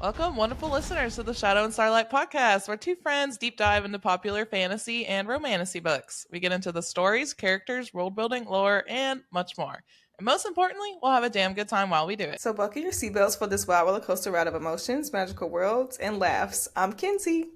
Welcome, wonderful listeners, to the Shadow and Starlight Podcast, where two friends deep dive into popular fantasy and romantasy books. We get into the stories, characters, world building, lore, and much more. And most importantly, we'll have a damn good time while we do it. So buckle your seatbelts for this wild roller coaster ride of emotions, magical worlds, and laughs. I'm Kenzie.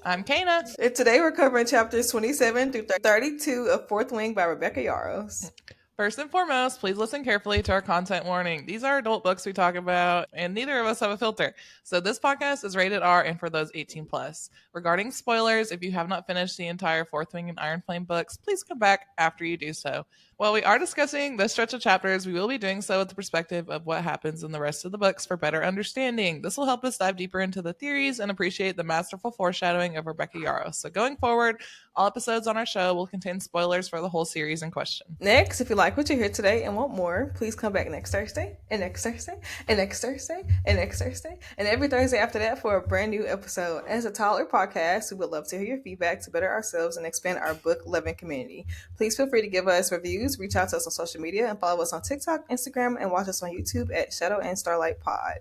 I'm Kaina. And today we're covering chapters 27 through 32 of Fourth Wing by Rebecca Yarros. First and foremost, please listen carefully to our content warning. These are adult books we talk about, and neither of us have a filter. So this podcast is rated R and for those 18 plus. Regarding spoilers, if you have not finished the entire Fourth Wing and Iron Flame books, please come back after you do so. While we are discussing this stretch of chapters, we will be doing so with the perspective of what happens in the rest of the books for better understanding. This will help us dive deeper into the theories and appreciate the masterful foreshadowing of Rebecca Yarros. So going forward, all episodes on our show will contain spoilers for the whole series in question. Next, if you like what you hear today and want more, please come back next Thursday, and next Thursday, and next Thursday, and next Thursday, and every Thursday after that for a brand new episode. As a toddler podcast, we would love to hear your feedback to better ourselves and expand our book-loving community. Please feel free to give us reviews, reach out to us on social media, and follow us on TikTok, Instagram, and watch us on YouTube at Shadow and Starlight Pod.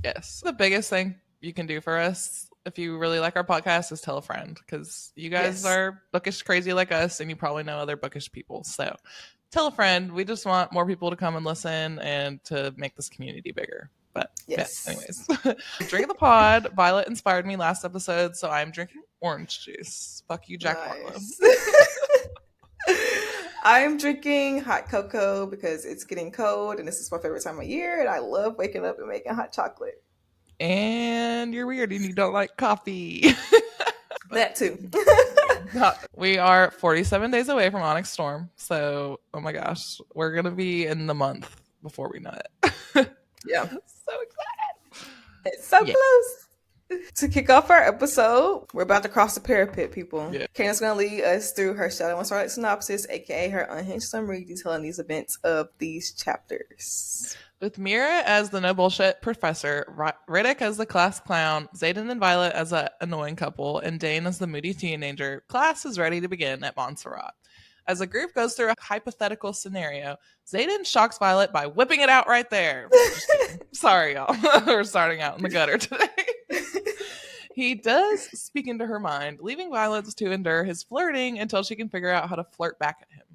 Yes. The biggest thing you can do for us, if you really like our podcast, is tell a friend, because you guys are bookish crazy like us, and you probably know other bookish people. So tell a friend. We just want more people to come and listen and to make this community bigger. But yes, anyways. Drink of the pod. Violet inspired me last episode, so I'm drinking orange juice. Fuck you, Jack Harlow. I'm drinking hot cocoa because it's getting cold and this is my favorite time of year, and I love waking up and making hot chocolate. And you're weird and you don't like coffee. That too. We are 47 days away from Onyx Storm, so oh my gosh, we're gonna be in the month before we know it. Yeah. So excited. It's so close. To kick off our episode, we're about to cross the parapet, people. Yeah. Kaina's going to lead us through her Shadow and Starlight synopsis, aka her unhinged summary detailing these events of these chapters. With Mira as the no bullshit professor, Riddick as the class clown, Xaden and Violet as an annoying couple, and Dane as the moody teenager, class is ready to begin at Montserrat. As the group goes through a hypothetical scenario, Xaden shocks Violet by whipping it out right there. Sorry, y'all. We're starting out in the gutter today. He does speak into her mind, leaving Violet to endure his flirting until she can figure out how to flirt back at him.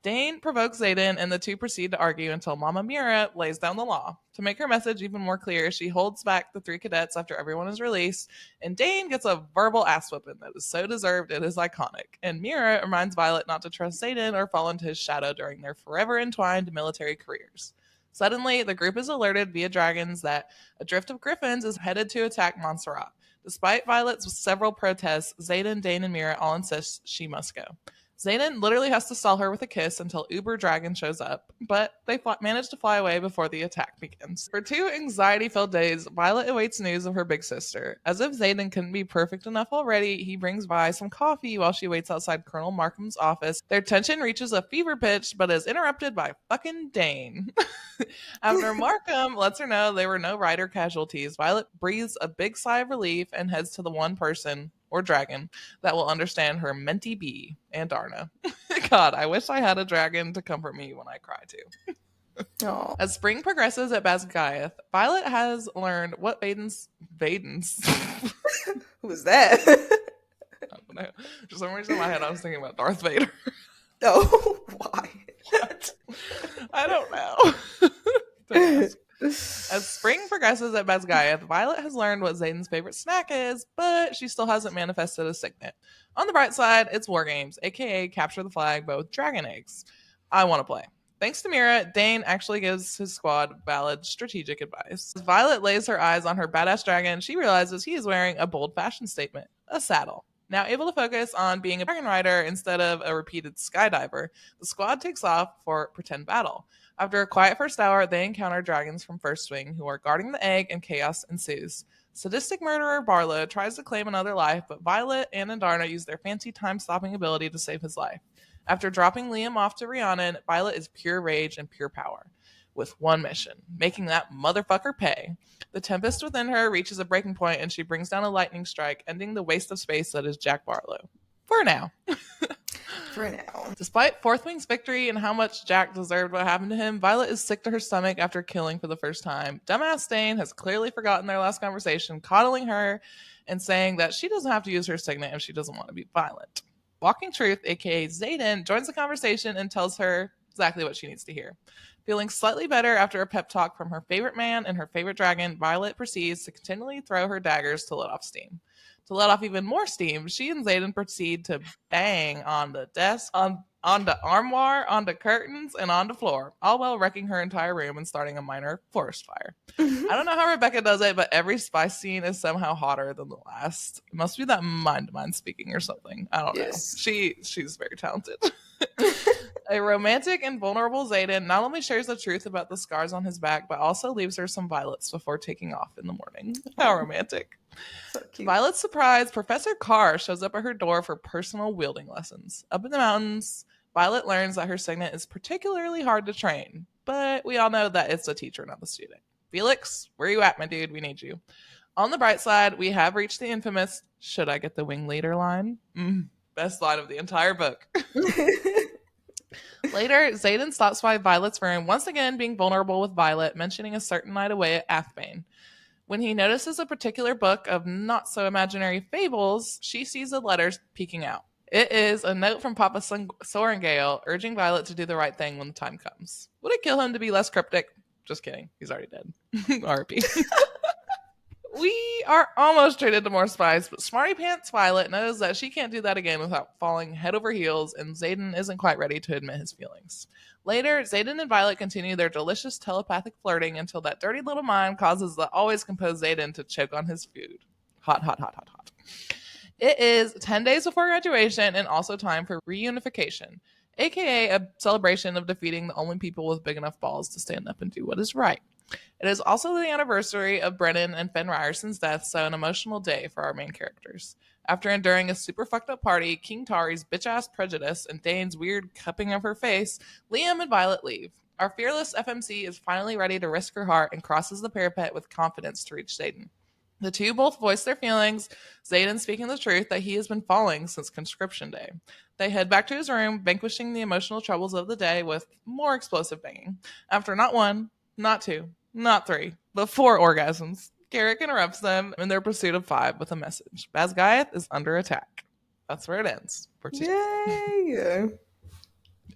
Dane provokes Xaden, and the two proceed to argue until Mama Mira lays down the law. To make her message even more clear, she holds back the three cadets after everyone is released, and Dane gets a verbal ass whooping that is so deserved it is iconic. And Mira reminds Violet not to trust Xaden or fall into his shadow during their forever entwined military careers. Suddenly, the group is alerted via dragons that a drift of griffins is headed to attack Montserrat. Despite Violet's several protests, Xaden, Dane, and Mira all insist she must go. Xaden literally has to stall her with a kiss until Uber Dragon shows up, but they manage to fly away before the attack begins. For 2 anxiety-filled days, Violet awaits news of her big sister. As if Xaden couldn't be perfect enough already, he brings Vi some coffee while she waits outside Colonel Markham's office. Their tension reaches a fever pitch, but is interrupted by fucking Dane. After Markham lets her know there were no rider casualties, Violet breathes a big sigh of relief and heads to the one person, or dragon, that will understand her mentee bee, Andarna. God, I wish I had a dragon to comfort me when I cry too. As spring progresses at Basgiath, Violet has learned what Vadens Who was that? I don't know. For some reason in my head I was thinking about Darth Vader. Oh, why? What? I don't know. As spring progresses at Basgiath, Violet has learned what Xaden's favorite snack is, but she still hasn't manifested a signet. On the bright side, it's War Games, aka Capture the Flag, but with dragon eggs. I want to play. Thanks to Mira, Dane actually gives his squad valid strategic advice. As Violet lays her eyes on her badass dragon, she realizes he is wearing a bold fashion statement, a saddle. Now able to focus on being a dragon rider instead of a repeated skydiver, the squad takes off for pretend battle. After a quiet first hour, they encounter dragons from First Wing who are guarding the egg, and chaos ensues. Sadistic murderer Barlow tries to claim another life, but Violet and Andarna use their fancy time-stopping ability to save his life. After dropping Liam off to Rhiannon, Violet is pure rage and pure power, with one mission, making that motherfucker pay. The tempest within her reaches a breaking point, and she brings down a lightning strike, ending the waste of space that is Jack Barlow. For now. For now. Despite Fourth Wing's victory and how much Jack deserved what happened to him, Violet is sick to her stomach after killing for the first time. Dumbass Dane has clearly forgotten their last conversation, coddling her and saying that she doesn't have to use her signet if she doesn't want to be violent. Walking Truth, aka Zayden, joins the conversation and tells her exactly what she needs to hear. Feeling slightly better after a pep talk from her favorite man and her favorite dragon, Violet proceeds to continually throw her daggers to let off steam. To let off even more steam, she and Zayden proceed to bang on the desk, onto armoire, onto curtains, and onto floor, all while wrecking her entire room and starting a minor forest fire. I don't know how Rebecca does it, but every spy scene is somehow hotter than the last. It must be that mind-to-mind speaking or something. I don't know. She's very talented. A romantic and vulnerable Zayden not only shares the truth about the scars on his back, but also leaves her some violets before taking off in the morning. How romantic. So cute. Violet's surprise, Professor Carr shows up at her door for personal wielding lessons. Up in the mountains, Violet learns that her signet is particularly hard to train, but we all know that it's the teacher, not the student. Felix, where you at, my dude? We need you. On the bright side, we have reached the infamous, should I get the Wingleader line? Best line of the entire book. Later, Zayden stops by Violet's room, once again being vulnerable with Violet, mentioning a certain night away at Athbane. When he notices a particular book of not-so-imaginary fables, she sees the letters peeking out. It is a note from Papa Sorengale urging Violet to do the right thing when the time comes. Would it kill him to be less cryptic? Just kidding. He's already dead. R.I.P. We are almost treated to more spies, but Smarty Pants Violet knows that she can't do that again without falling head over heels, and Zayden isn't quite ready to admit his feelings. Later, Zayden and Violet continue their delicious telepathic flirting until that dirty little mind causes the always composed Zayden to choke on his food. Hot, hot, hot, hot, hot. It is 10 days before graduation and also time for reunification, aka a celebration of defeating the only people with big enough balls to stand up and do what is right. It is also the anniversary of Brennan and Fenn Ryerson's death, so an emotional day for our main characters. After enduring a super fucked up party, King Tari's bitch-ass prejudice, and Dane's weird cupping of her face, Liam and Violet leave. Our fearless FMC is finally ready to risk her heart and crosses the parapet with confidence to reach Zayden. The two both voice their feelings, Zayden speaking the truth that he has been falling since conscription day. They head back to his room, vanquishing the emotional troubles of the day with more explosive banging. After not one, not two, not three, but 4 orgasms, Garrick interrupts them in their pursuit of 5 with a message. Basgaiath is under attack. That's where it ends. For 2. Yay!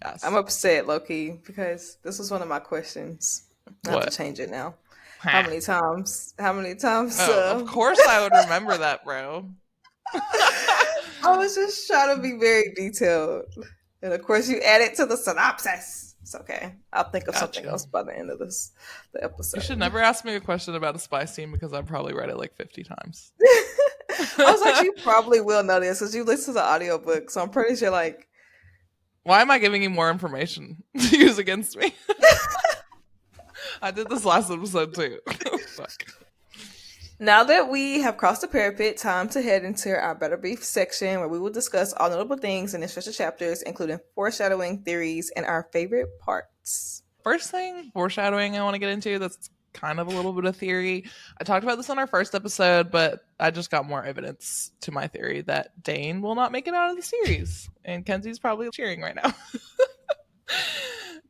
Yes. I'm upset, Loki, because this was one of my questions. I have to change it now. How many times? Of course I would remember that, bro. I was just trying to be very detailed. And of course you add it to the synopsis. It's okay. I'll think of something else by the end of the episode. You should never ask me a question about a spy scene because I've probably read it like 50 times. I was like, you probably will know this because you listen to the audiobook. So I'm pretty sure like... Why am I giving you more information to use against me? I did this last episode too. Fuck. Now that we have crossed the parapet, time to head into our Better Beef section where we will discuss all notable things in the special chapters, including foreshadowing, theories, and our favorite parts. First thing, foreshadowing I want to get into, that's kind of a little bit of theory. I talked about this on our first episode, but I just got more evidence to my theory that Dane will not make it out of the series. And Kenzie's probably cheering right now.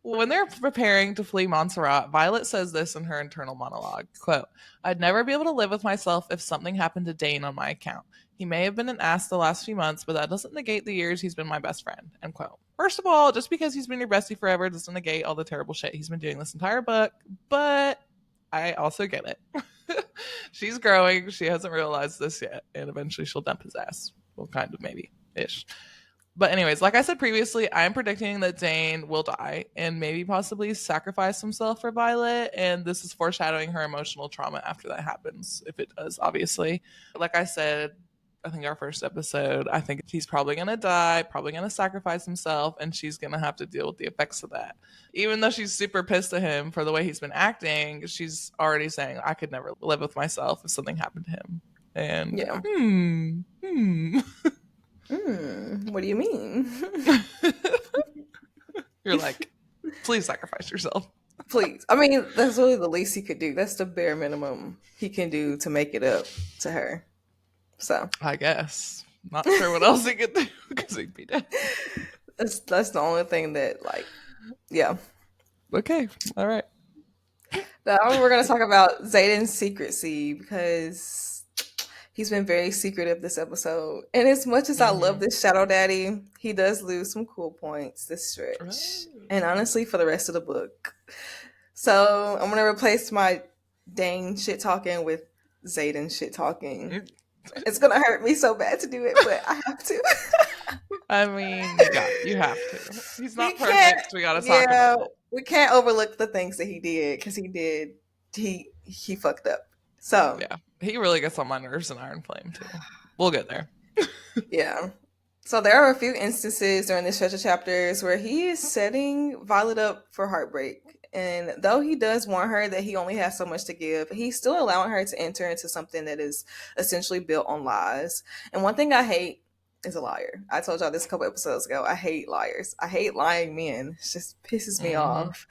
When they're preparing to flee Montserrat, Violet says this in her internal monologue, quote, "I'd never be able to live with myself if something happened to Dane on my account. He may have been an ass the last few months, but that doesn't negate the years he's been my best friend," end quote. First of all, just because he's been your bestie forever doesn't negate all the terrible shit he's been doing this entire book, but I also get it. She's growing. She hasn't realized this yet, and eventually she'll dump his ass. Well, kind of, maybe-ish. But anyways, like I said previously, I'm predicting that Dane will die and maybe possibly sacrifice himself for Violet. And this is foreshadowing her emotional trauma after that happens, if it does, obviously. Like I said, I think our first episode, I think he's probably going to die, probably going to sacrifice himself, and she's going to have to deal with the effects of that. Even though she's super pissed at him for the way he's been acting, she's already saying, I could never live with myself if something happened to him. And yeah. What do you mean? You're like, please sacrifice yourself. Please. I mean, that's really the least he could do. That's the bare minimum he can do to make it up to her. So I guess. Not sure what else he could do because he'd be dead. That's the only thing that, like, yeah. Okay, all right. Now we're gonna talk about Zayden's secrecy because he's been very secretive this episode. And as much as I love Mm-hmm. this Shadow Daddy, he does lose some cool points this stretch. And honestly, for the rest of the book. So I'm gonna replace my Dane shit talking with Zayden shit talking. It's gonna hurt me so bad to do it, but I have to. I mean, you have to. He's We not can't. perfect. We got to talk Yeah, about it. we can't overlook the things that he did because he fucked up. So Yeah, he really gets on my nerves in Iron Flame too. We'll get there. yeah. So there are a few instances during this stretch of chapters where he is setting Violet up for heartbreak. And though he does warn her that he only has so much to give, he's still allowing her to enter into something that is essentially built on lies. And one thing I hate is a liar. I told y'all this a couple episodes ago. I hate liars. I hate lying men. It just pisses me off.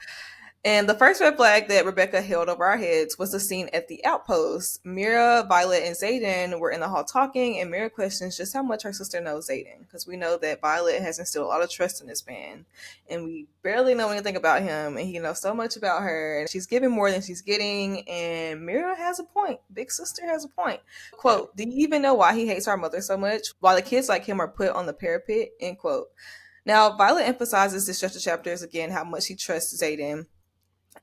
And the first red flag that Rebecca held over our heads was the scene at the outpost. Mira, Violet, and Zayden were in the hall talking, and Mira questions just how much her sister knows Zayden, because we know that Violet has instilled a lot of trust in this man, and we barely know anything about him, and he knows so much about her, and she's giving more than she's getting, and Mira has a point. Big sister has a point. Quote, do you even know why he hates our mother so much? While the kids like him are put on the parapet, end quote. Now, Violet emphasizes this stretch of chapters again how much she trusts Zayden.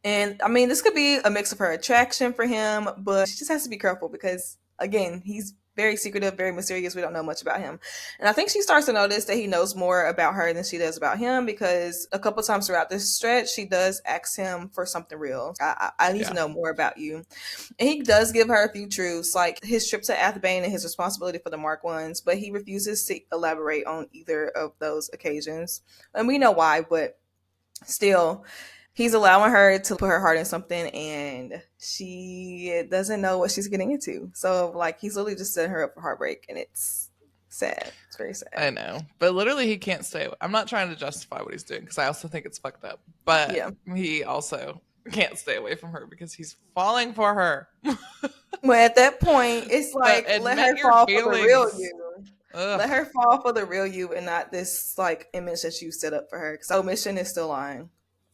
And I mean, this could be a mix of her attraction for him, but she just has to be careful because, again, he's very secretive, very mysterious. We don't know much about him. And I think she starts to notice that he knows more about her than she does about him because a couple times throughout this stretch, she does ask him for something real. I need to know more about you. And he does give her a few truths, like his trip to Athbane and his responsibility for the Mark Ones, but he refuses to elaborate on either of those occasions. And we know why, but still, he's allowing her to put her heart in something and she doesn't know what she's getting into. So, like, he's literally just setting her up for heartbreak, and it's sad. It's very sad. I know, but literally he can't stay. I'm not trying to justify what he's doing because I also think it's fucked up, but Yeah. he also can't stay away from her because he's falling for her. Well, at that point, it's like, let her fall for the real you. Ugh. Let her fall for the real you and not this, like, image that you set up for her. So, Mission is still lying.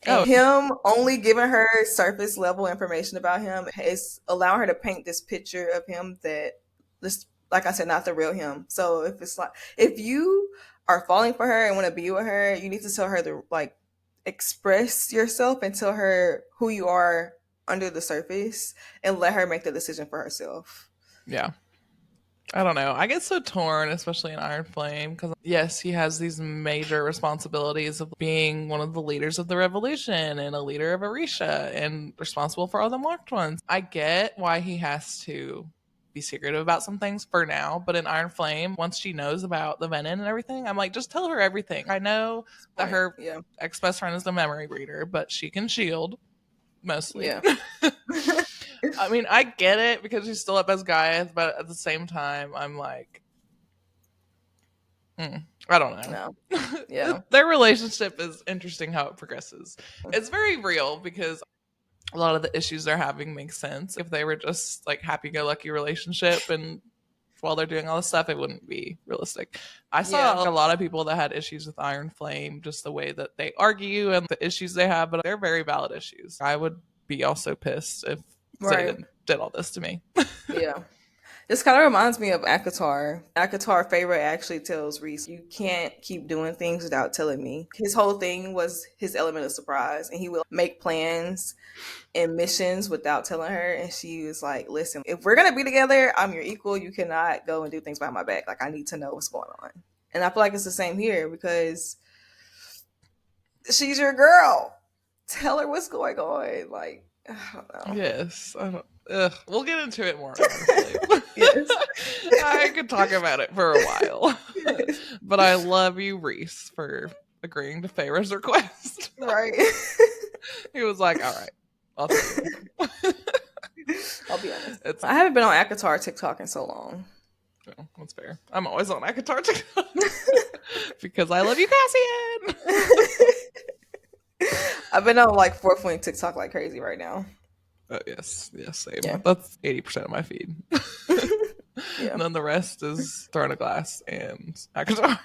And him only giving her surface level information about him is allowing her to paint this picture of him that this, like I said, not the real him. So if it's like, if you are falling for her and want to be with her, you need to tell her to, like, express yourself and tell her who you are under the surface and let her make the decision for herself. Yeah. I don't know. I get so torn, especially in Iron Flame, because yes, he has these major responsibilities of being one of the leaders of the revolution and a leader of Orisha and responsible for all the marked ones. I get why he has to be secretive about some things for now, but in Iron Flame, once she knows about the venom and everything, I'm like, just tell her everything. I know that her ex-best friend is the memory reader, but she can shield mostly. Yeah. I mean, I get it because she's still up as Gaiath, but at the same time, I'm like, I don't know. No. Yeah. Their relationship is interesting how it progresses. It's very real because a lot of the issues they're having make sense. If they were just like happy-go-lucky relationship and while they're doing all this stuff, it wouldn't be realistic. I saw a lot of people that had issues with Iron Flame, just the way that they argue and the issues they have, but they're very valid issues. I would be also pissed if Zayden did all this to me. Yeah. This kind of reminds me of Akatar. Akatar Feyre actually tells Rhys, you can't keep doing things without telling me. His whole thing was his element of surprise, and he will make plans and missions without telling her. And she was like, listen, if we're going to be together, I'm your equal. You cannot go and do things behind my back. Like, I need to know what's going on. And I feel like it's the same here because she's your girl. Tell her what's going on. Like, I don't know. Yes. We'll get into it more. Yes. I could talk about it for a while. Yes. But I love you, Rhys, for agreeing to Feyre's request. Right. He was like, all right, I'll tell you. I'll be honest. I haven't been on Akatar TikTok in so long. No, that's fair. I'm always on Akatar TikTok. Because I love you, Cassian. I've been on like 4-point TikTok like crazy right now. Yes, same. Yeah. That's 80% of my feed. Yeah. And then the rest is Throne of Glass and Akatar.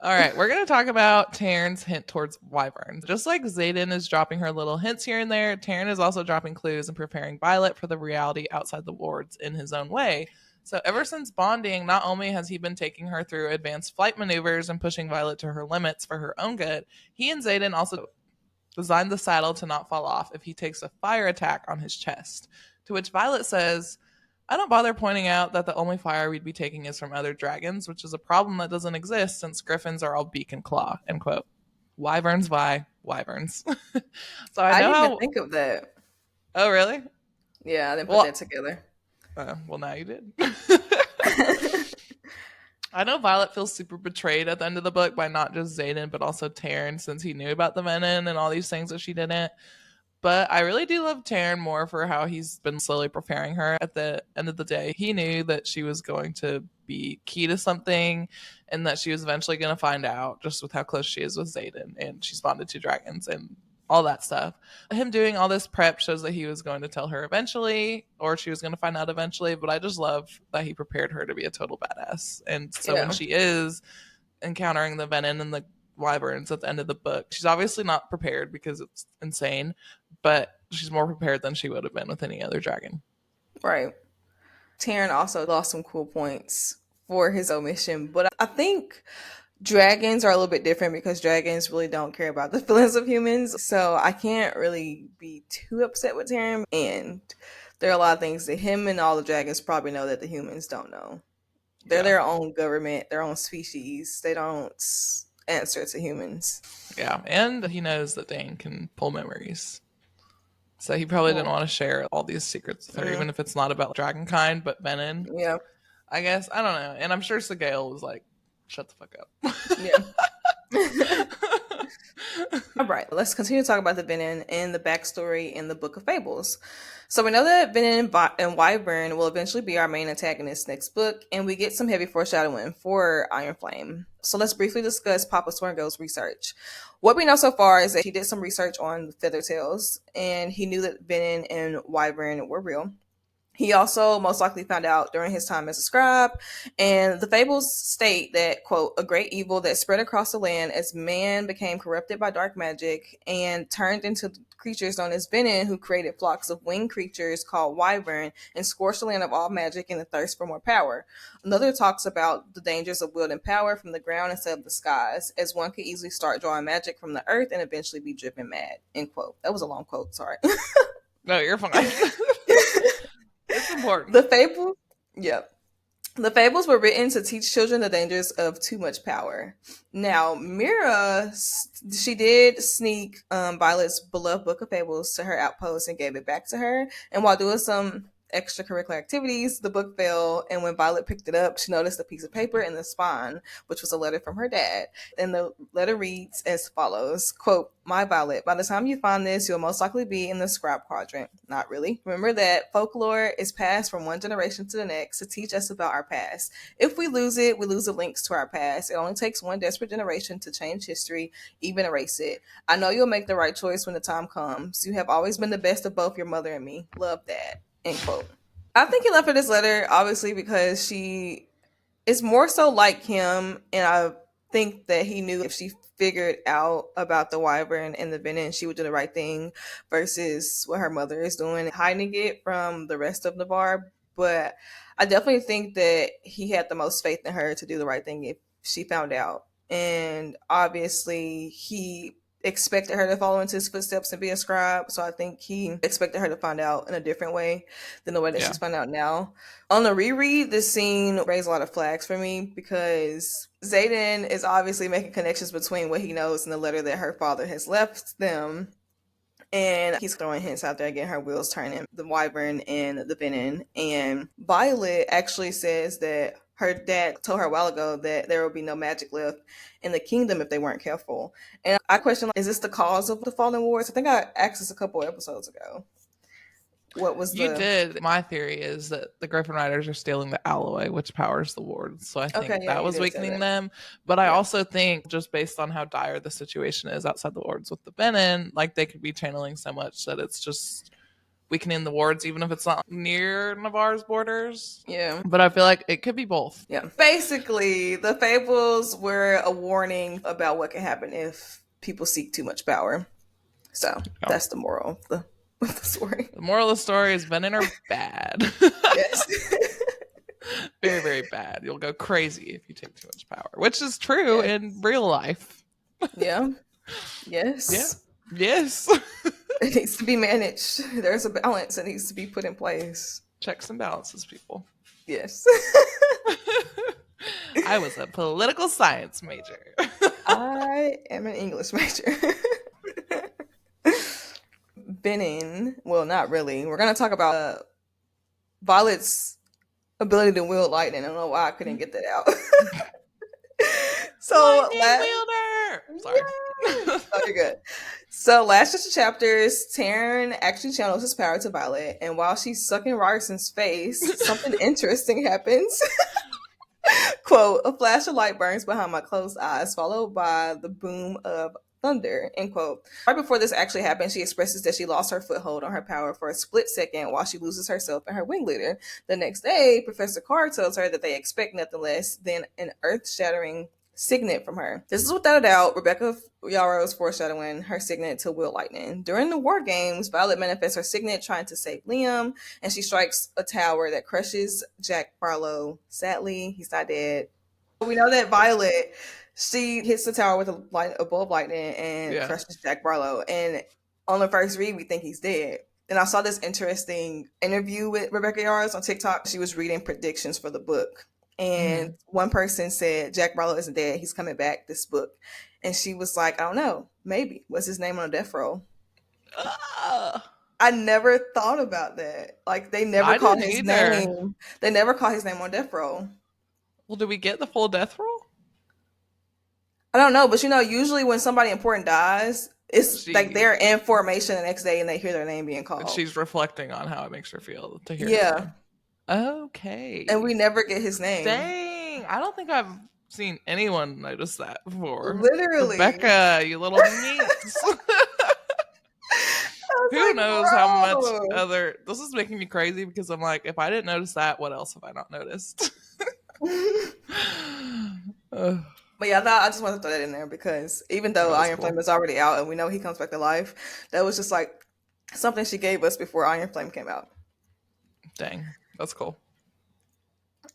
All right, we're going to talk about Taryn's hint towards wyverns. Just like Xaden is dropping her little hints here and there, Taryn is also dropping clues and preparing Violet for the reality outside the wards in his own way. So ever since bonding, not only has he been taking her through advanced flight maneuvers and pushing Violet to her limits for her own good, he and Xaden also designed the saddle to not fall off if he takes a fire attack on his chest. To which Violet says, I don't bother pointing out that the only fire we'd be taking is from other dragons, which is a problem that doesn't exist since griffins are all beak and claw, end quote. Wyverns, wyverns. So I know didn't how. even think of that. Oh, really? Yeah, I didn't put that together. Well, now you did. I know Violet feels super betrayed at the end of the book by not just Xaden, but also Taryn, since he knew about the venom and all these things that she didn't. But I really do love Taryn more for how he's been slowly preparing her. At the end of the day, he knew that she was going to be key to something and that she was eventually going to find out, just with how close she is with Xaden, and she's bonded to dragons and all that stuff. Him doing all this prep shows that he was going to tell her eventually, or she was going to find out eventually. But I just love that he prepared her to be a total badass. And so when she is encountering the venom and the wyverns at the end of the book, she's obviously not prepared because it's insane, but she's more prepared than she would have been with any other dragon. Right. Taryn also lost some cool points for his omission, but I think dragons are a little bit different because dragons really don't care about the feelings of humans. So I can't really be too upset with Taryn. And there are a lot of things that him and all the dragons probably know that the humans don't know. They're their own government, their own species. They don't answer to humans. Yeah, and he knows that Dane can pull memories. So he probably didn't want to share all these secrets with her, even if it's not about dragonkind, but venom. Yeah. I guess. I don't know. And I'm sure Sigale was like, shut the fuck up. Yeah. All right, let's continue to talk about the venom and the backstory in the Book of Fables. So we know that venom and wyvern will eventually be our main antagonist next book, and we get some heavy foreshadowing for Iron Flame. So let's briefly discuss Papa Sweargo's research. What we know so far is that he did some research on Feathertails, and he knew that venom and wyvern were real. He also most likely found out during his time as a scribe, and the fables state that, quote, a great evil that spread across the land as man became corrupted by dark magic and turned into creatures known as venom, who created flocks of winged creatures called wyvern and scorched the land of all magic in the thirst for more power. Another talks about the dangers of wielding power from the ground instead of the skies, as one could easily start drawing magic from the earth and eventually be driven mad, end quote. That was a long quote, sorry. No, you're fine. It's important. The fables were written to teach children the dangers of too much power. Now, Mira, she did sneak Violet's beloved Book of Fables to her outpost and gave it back to her. And while doing some extracurricular activities, the book fell, and when Violet picked it up, she noticed a piece of paper in the spine, which was a letter from her dad. And the letter reads as follows, quote, my Violet, by the time you find this, you'll most likely be in the scribe quadrant. Not really. Remember that folklore is passed from one generation to the next to teach us about our past. If we lose it, we lose the links to our past. It only takes one desperate generation to change history, even erase it. I know you'll make the right choice when the time comes. You have always been the best of both your mother and me. Love, Dad. End quote. I think he left her this letter, obviously, because she is more so like him, and I think that he knew if she figured out about the wyvern and the venom, she would do the right thing versus what her mother is doing, hiding it from the rest of Navarre. But I definitely think that he had the most faith in her to do the right thing if she found out. And obviously, he expected her to follow into his footsteps and be a scribe. So I think he expected her to find out in a different way than the way that she's found out now. On the reread, this scene raised a lot of flags for me because Xaden is obviously making connections between what he knows and the letter that her father has left them. And he's throwing hints out there, getting her wheels turning, the wyvern and the venom. And Violet actually says that her dad told her a while ago that there will be no magic left in the kingdom if they weren't careful. And I question, is this the cause of the fallen wars? I think I asked this a couple episodes ago. What was You did. My theory is that the Griffin Riders are stealing the alloy, which powers the wards. So I think that was weakening them. But I also think, just based on how dire the situation is outside the wards with the venom, like they could be channeling so much that it's just weakening the wards, even if it's not near Navarre's borders. Yeah. But I feel like it could be both. Yeah. Basically, the fables were a warning about what can happen if people seek too much power. So that's the moral of the story. The moral of the story is venom are bad. Yes. Very, very bad. You'll go crazy if you take too much power, which is true in real life. Yeah. Yes. Yeah. Yes. It needs to be managed. There's a balance that needs to be put in place. Checks and balances, people. Yes. I was a political science major. I am an English major. Benin. Well, not really. We're going to talk about Violet's ability to wield lightning. I don't know why I couldn't get that out. So Wielder! I'm sorry. Oh, you're good. So last just chapters, Taryn actually channels his power to Violet, and while she's sucking Ryerson's face, something interesting happens. Quote, a flash of light burns behind my closed eyes, followed by the boom of thunder, end quote. Right before this actually happened, she expresses that she lost her foothold on her power for a split second while she loses herself and her Wingleader. The next day, Professor Carr tells her that they expect nothing less than an earth-shattering signet from her. This is without a doubt Rebecca Yarros foreshadowing her signet to wield lightning. During the war games, Violet manifests her signet trying to save Liam, and she strikes a tower that crushes Jack Barlow. Sadly, he's not dead. We know that Violet, she hits the tower with a bolt of lightning and crushes Jack Barlow. And on the first read, we think he's dead. And I saw this interesting interview with Rebecca Yarros on TikTok. She was reading predictions for the book. And one person said, Jack Barlow isn't dead. He's coming back this book. And she was like, I don't know. Maybe. What's his name on the death roll? I never thought about that. Like, they never call his name. They never call his name on death roll. Well, do we get the full death roll? I don't know. But, usually when somebody important dies, it's like they're in formation the next day and they hear their name being called. She's reflecting on how it makes her feel to hear it. Okay. And we never get his name. Dang. I don't think I've seen anyone notice that before. Literally. Rebecca, you little minx. Who knows how much other... This is making me crazy because I'm like, if I didn't notice that, what else have I not noticed? But yeah, I just wanted to throw that in there because even though Iron Flame is already out and we know he comes back to life, that was just like something she gave us before Iron Flame came out. Dang. That's cool.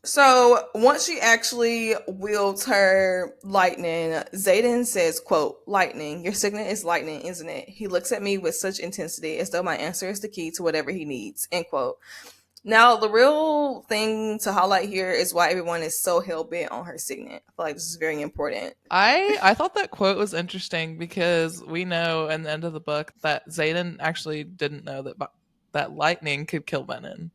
So once she actually wields her lightning, Xaden says, quote, lightning, your signet is lightning, isn't it? He looks at me with such intensity as though my answer is the key to whatever he needs, end quote. Now, the real thing to highlight here is why everyone is so hell-bent on her signet. I feel like this is very important. I thought that quote was interesting because we know in the end of the book that Xaden actually didn't know that lightning could kill Venom.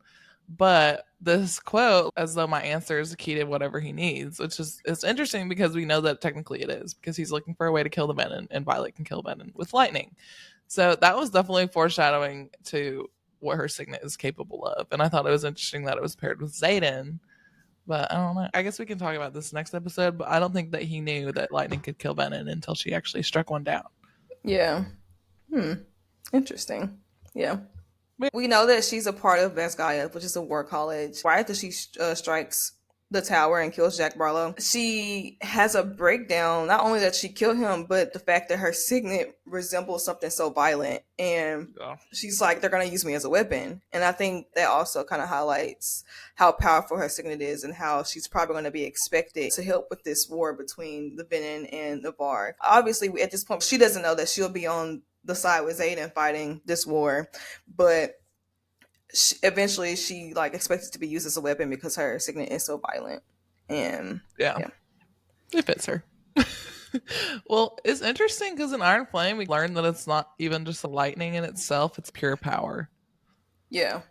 But this quote, as though my answer is the key to whatever he needs, it's interesting because we know that technically it is, because he's looking for a way to kill the Venom, and Violet can kill Venom with lightning. So that was definitely foreshadowing to what her signet is capable of. And I thought it was interesting that it was paired with Xaden. But I don't know. I guess we can talk about this next episode, but I don't think that he knew that lightning could kill Venom until she actually struck one down. Yeah. Interesting. Yeah. We know that she's a part of Vesgaia, which is a war college. Right after she strikes the tower and kills Jack Barlow, she has a breakdown. Not only that she killed him, but the fact that her signet resembles something so violent. And she's like, they're going to use me as a weapon. And I think that also kind of highlights how powerful her signet is and how she's probably going to be expected to help with this war between the Venom and Navarre. Obviously, at this point, she doesn't know that she'll be on the side with Xaden fighting this war, but eventually she expects it to be used as a weapon because her signet is so violent. And yeah. It fits her. Well, it's interesting because in Iron Flame we learned that it's not even just a lightning in itself, it's pure power. Yeah.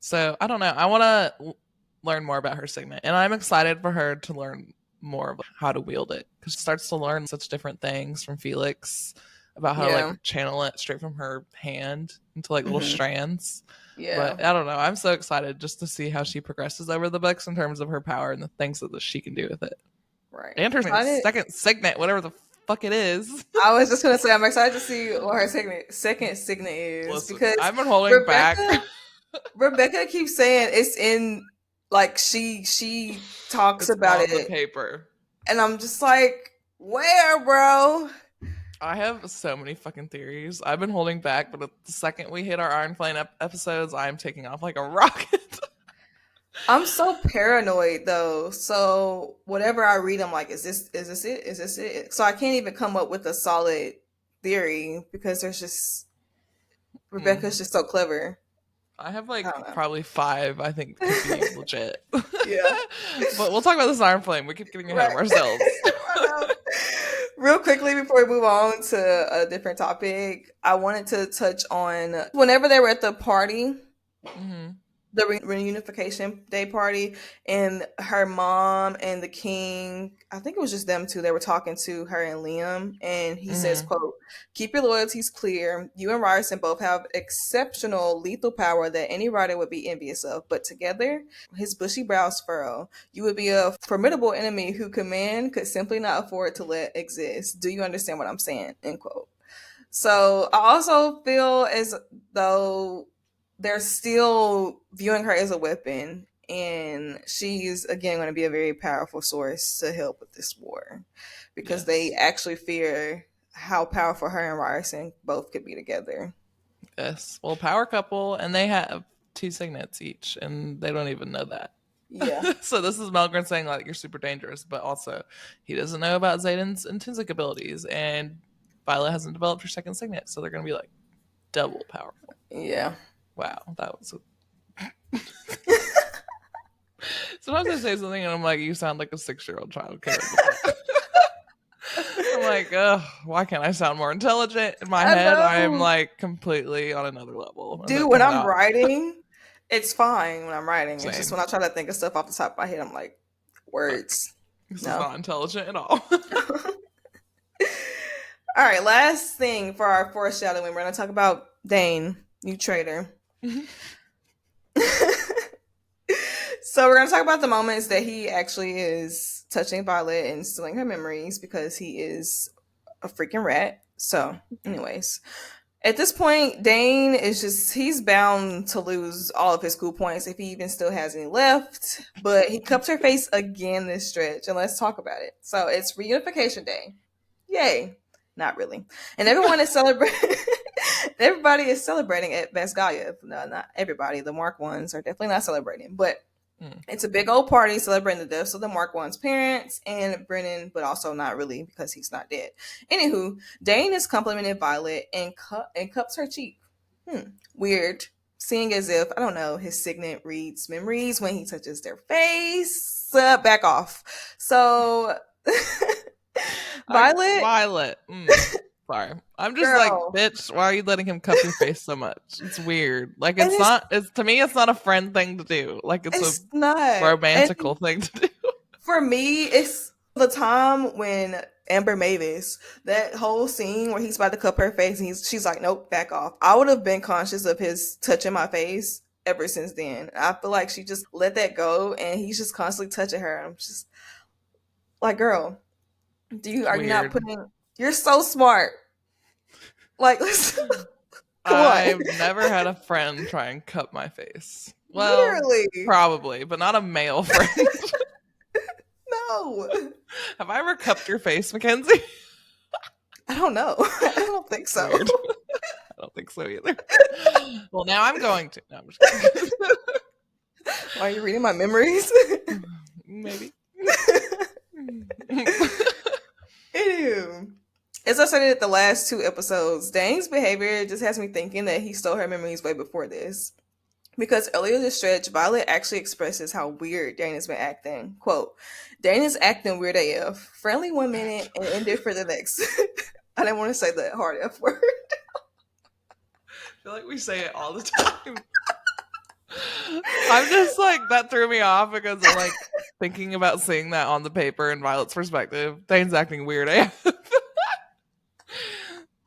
So I don't know, I want to learn more about her signet, and I'm excited for her to learn more about how to wield it, because she starts to learn such different things from Felix about how to channel it straight from her hand into little strands. Yeah. But I don't know. I'm so excited just to see how she progresses over the books in terms of her power and the things that she can do with it. Right. And her second signet, whatever the fuck it is. I was just gonna say I'm excited to see what her second signet is. Listen, because I've been holding back. Rebecca keeps saying it's in, like, she talks It's about on it the paper. and I'm just like, where, bro? I have so many fucking theories. I've been holding back, but the second we hit our Iron Flame episodes, I'm taking off like a rocket. I'm so paranoid though. So whatever I read, I'm like, is this it? Is this it? So I can't even come up with a solid theory because there's just Rebecca's just so clever. I have like probably 5 I think could be legit. Yeah. But we'll talk about this Iron Flame. We keep getting ahead of ourselves. Real quickly before we move on to a different topic, I wanted to touch on whenever they were at the party, the reunification day party, and her mom and the king, I think it was just them two, they were talking to her and Liam, and he says, quote, "Keep your loyalties clear. You and Ryerson both have exceptional lethal power that any writer would be envious of, but together," his bushy brows furrow, "you would be a formidable enemy who command could simply not afford to let exist. Do you understand what I'm saying?" End quote. So I also feel as though they're still viewing her as a weapon, and she's again going to be a very powerful source to help with this war because they actually fear how powerful her and Ryerson both could be together. Yes, well, power couple, and they have 2 signets each, and they don't even know that. Yeah. So this is Melgren saying like you're super dangerous, but also he doesn't know about Xaden's intrinsic abilities, and Violet hasn't developed her second signet, so they're going to be like double powerful. Yeah. Wow, that was sometimes I say something and I'm like, you sound like a 6-year-old child. I'm like, why can't I sound more intelligent? In my head, I am like completely on another level. Dude, when I'm writing, it's fine when I'm writing. Same. It's just when I try to think of stuff off the top of my head, I'm like, words. This is not intelligent at all. All right, last thing for our foreshadowing, we're going to talk about Dane, you traitor. So we're going to talk about the moments that he actually is touching Violet and stealing her memories because he is a freaking rat. So anyways, at this point, Dane is he's bound to lose all of his cool points if he even still has any left, but he cups her face again this stretch, and let's talk about it. So it's reunification day. Yay. Not really. And everyone is celebrating. Everybody is celebrating at Basgalia. No, not everybody. The Mark Ones are definitely not celebrating, but it's a big old party celebrating the deaths of the Mark One's parents and Brennan, but also not really because he's not dead. Anywho, Dane is complimenting Violet and cups her cheek. Weird. Seeing as if, I don't know, his signet reads memories when he touches their face. Back off. So Violet. Sorry. I'm just like, bitch, why are you letting him cup your face so much? It's weird. Like, to me, it's not a friend thing to do. Like, it's not romantical thing to do. For me, it's the time when Amber Mavis, that whole scene where he's about to cup her face and she's like, nope, back off. I would have been conscious of his touching my face ever since then. I feel like she just let that go and he's just constantly touching her. I'm just like, girl, are you not putting... You're so smart. Like, listen. I've never had a friend try and cup my face. Well, literally. Probably, but not a male friend. No. Have I ever cupped your face, Mackenzie? I don't know. I don't think so. Weird. I don't think so either. Well, now I'm going to. No, I'm just kidding. Why are you reading my memories? Maybe. Anywho. As I said in the last 2 episodes, Dane's behavior just has me thinking that he stole her memories way before this. Because earlier this stretch, Violet actually expresses how weird Dane has been acting. Quote, "Dane is acting weird AF. Friendly 1 minute and indifferent the next." I didn't want to say that hard F word. I feel like we say it all the time. I'm just like, that threw me off because I'm like thinking about seeing that on the paper in Violet's perspective. Dane's acting weird AF.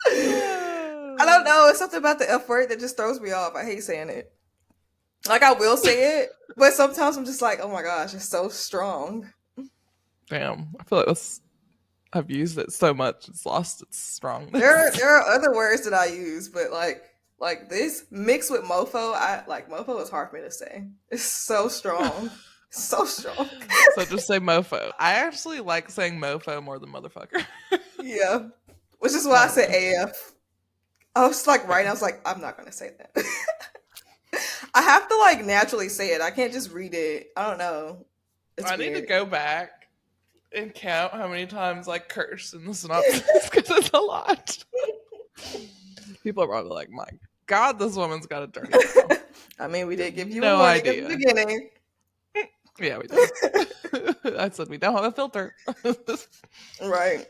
I don't know. It's something about the F word that just throws me off. I hate saying it. Like, I will say it, but sometimes I'm just like, oh my gosh, it's so strong. Damn. I feel like I've used it so much it's lost its strongness. There are other words that I use, but like this mixed with mofo, I like mofo is hard for me to say. It's so strong. So strong. So just say mofo. I actually like saying mofo more than motherfucker. Yeah. Which is why I said AF. I was like right now, I was like, I'm not gonna say that. I have to like naturally say it. I can't just read it. I don't know. I need to go back and count how many times I curse in the synopsis because it's a lot. People are probably like, my God, this woman's got a dirty mouth. I mean, we did give you No a warning idea. at the beginning. Yeah, we did. I said we don't have a filter. Right.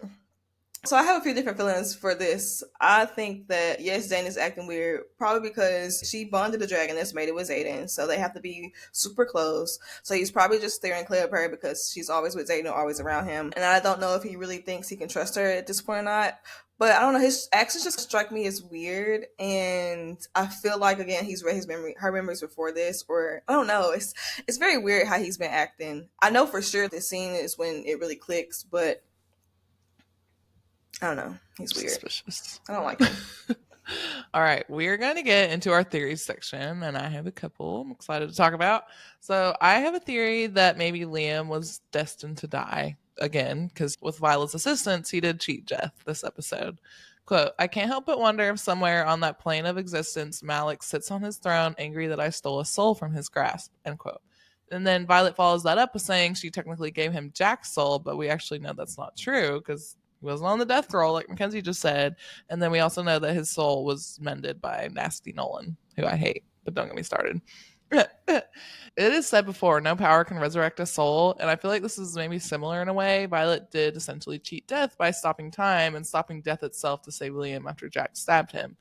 So I have a few different feelings for this. I think that yes, Zane is acting weird, probably because she bonded the dragon that's made it with Zayden, so they have to be super close. So he's probably just staring clear of her because she's always with Zayden, always around him. And I don't know if he really thinks he can trust her at this point or not. But I don't know, his actions just strike me as weird, and I feel like again he's read her memories before this, or I don't know. It's very weird how he's been acting. I know for sure this scene is when it really clicks, but I don't know. He's weird. Suspicious. I don't like him. All right, we're going to get into our theories section, and I have a couple I'm excited to talk about. So I have a theory that maybe Liam was destined to die again, because with Violet's assistance, he did cheat death this episode. Quote, I can't help but wonder if somewhere on that plane of existence, Malik sits on his throne, angry that I stole a soul from his grasp, end quote. And then Violet follows that up with saying she technically gave him Jack's soul, but we actually know that's not true, because he wasn't on the death roll, like Mackenzie just said. And then we also know that his soul was mended by Nasty Nolan, who I hate, but don't get me started. It is said before, no power can resurrect a soul, and I feel like this is maybe similar in a way. Violet did essentially cheat death by stopping time and stopping death itself to save Liam after Jack stabbed him.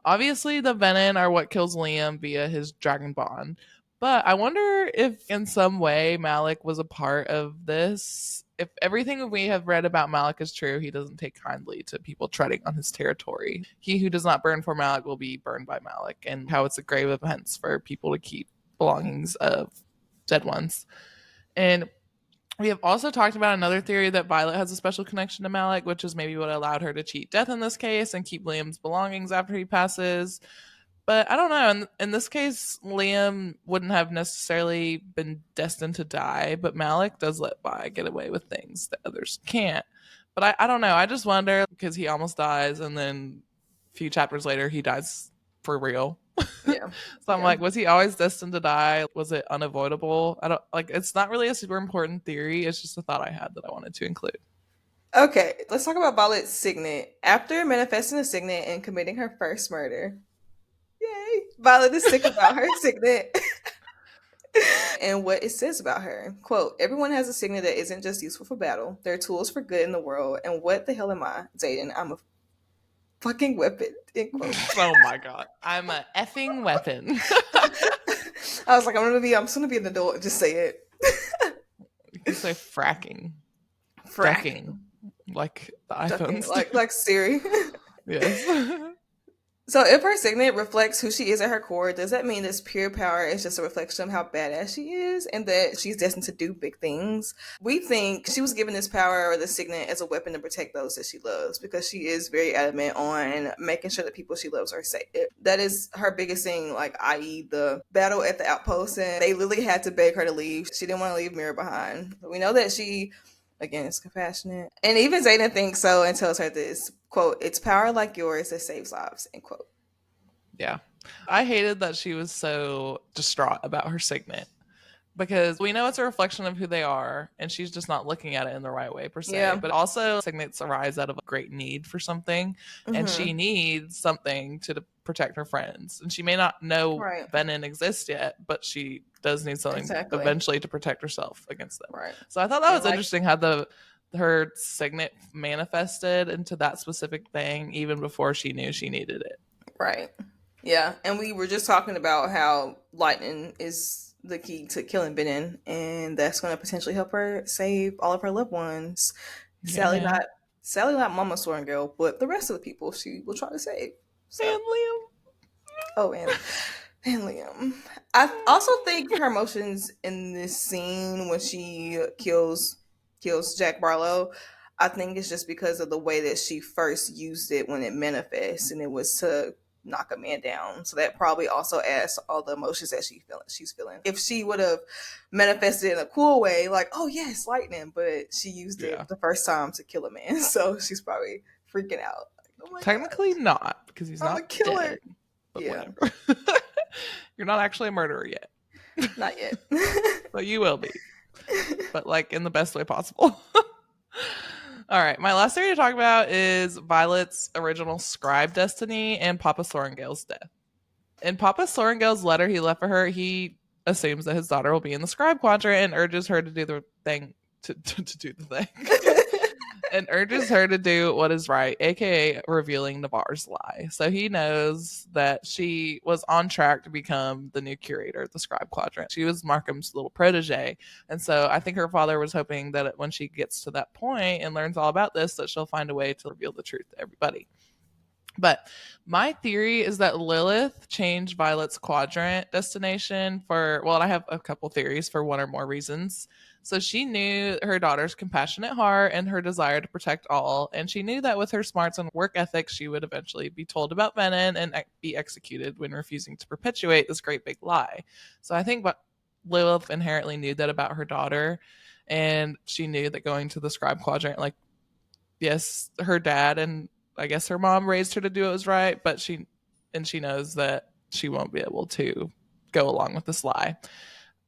Obviously, the Venom are what kills Liam via his dragon bond, but I wonder if in some way Malik was a part of this. If everything we have read about Malik is true, he doesn't take kindly to people treading on his territory. He who does not burn for Malik will be burned by Malik, and how it's a grave offense for people to keep belongings of dead ones. And we have also talked about another theory that Violet has a special connection to Malik, which is maybe what allowed her to cheat death in this case and keep Liam's belongings after he passes. But I don't know. In this case, Liam wouldn't have necessarily been destined to die, but Malik does let Vi get away with things that others can't. But I don't know. I just wonder, because he almost dies, and then a few chapters later, he dies for real. Yeah. So I'm like, was he always destined to die? Was it unavoidable? I don't like. It's not really a super important theory. It's just a thought I had that I wanted to include. Okay, let's talk about Violet's signet. After manifesting the signet and committing her first murder, yay, Violet is sick about her signet and what it says about her. Quote, everyone has a signet that isn't just useful for battle. They're tools for good in the world. And what the hell am I, Zayden? I'm a fucking weapon. End quote. Oh my God. I'm a effing weapon. I was like, I'm just gonna be an adult and just say it. You can say fracking. Fracking. Like the iPhones. Like Siri. Yes. So if her signet reflects who she is at her core, does that mean this pure power is just a reflection of how badass she is and that she's destined to do big things? We think she was given this power or the signet as a weapon to protect those that she loves, because she is very adamant on making sure that people she loves are safe. That is her biggest thing, like i.e. the battle at the outpost, and they literally had to beg her to leave. She didn't want to leave Mira behind. We know that she, again, is compassionate. And even Zayden thinks so and tells her this. Quote, it's power like yours that saves lives, end quote. Yeah. I hated that she was so distraught about her signet, because we know it's a reflection of who they are, and she's just not looking at it in the right way per se. Yeah. But also signets arise out of a great need for something, and she needs something to protect her friends. And she may not know Venom exists yet, but she does need something eventually to protect herself against them. Right. So I thought that was interesting how her signet manifested into that specific thing even before she knew she needed it. Right. Yeah. And we were just talking about how lightning is the key to killing Venom, and that's going to potentially help her save all of her loved ones. Yeah. Sally not Mama Sworn Girl, but the rest of the people she will try to save. So. And Liam. Oh, and Liam. I also think her emotions in this scene when she kills Jack Barlow, I think it's just because of the way that she first used it when it manifests, and it was to knock a man down. So that probably also adds to all the emotions that she's feeling. If she would have manifested in a cool way, like, oh yes, lightning, but she used it the first time to kill a man, so she's probably freaking out. Like, oh Technically not, because he's not a killer. Dead, but yeah. You're not actually a murderer yet. Not yet. But you will be. But like in the best way possible. All right, my last theory to talk about is Violet's original scribe destiny and Papa Sorrengail's death. In Papa Sorrengail's letter he left for her, he assumes that his daughter will be in the scribe quadrant and urges her to do the thing to do the thing. And urges her to do what is right, aka revealing Navarre's lie. So he knows that she was on track to become the new curator of the scribe quadrant. She was Markham's little protege. And so I think her father was hoping that when she gets to that point and learns all about this, that she'll find a way to reveal the truth to everybody. But my theory is that Lilith changed Violet's quadrant destination for, well, I have a couple theories for one or more reasons. So she knew her daughter's compassionate heart and her desire to protect all. And she knew that with her smarts and work ethic, she would eventually be told about Venom and be executed when refusing to perpetuate this great big lie. So I think Lilith inherently knew that about her daughter. And she knew that going to the scribe quadrant, like, yes, her dad and I guess her mom raised her to do what was right, but she knows that she won't be able to go along with this lie.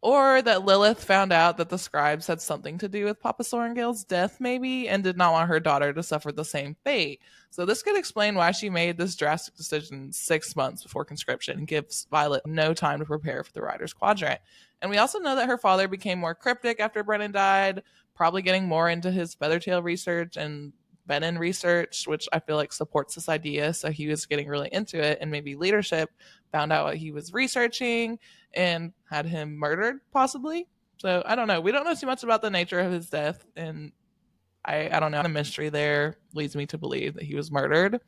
Or that Lilith found out that the scribes had something to do with Papa Sorrengail's death, maybe, and did not want her daughter to suffer the same fate. So this could explain why she made this drastic decision 6 months before conscription and gives Violet no time to prepare for the Rider's Quadrant. And we also know that her father became more cryptic after Brennan died, probably getting more into his Feathertail research and Benin research, which I feel like supports this idea. So he was getting really into it, and maybe leadership found out what he was researching and had him murdered, possibly. So I don't know. We don't know too much about the nature of his death, and I don't know. The mystery there leads me to believe that he was murdered.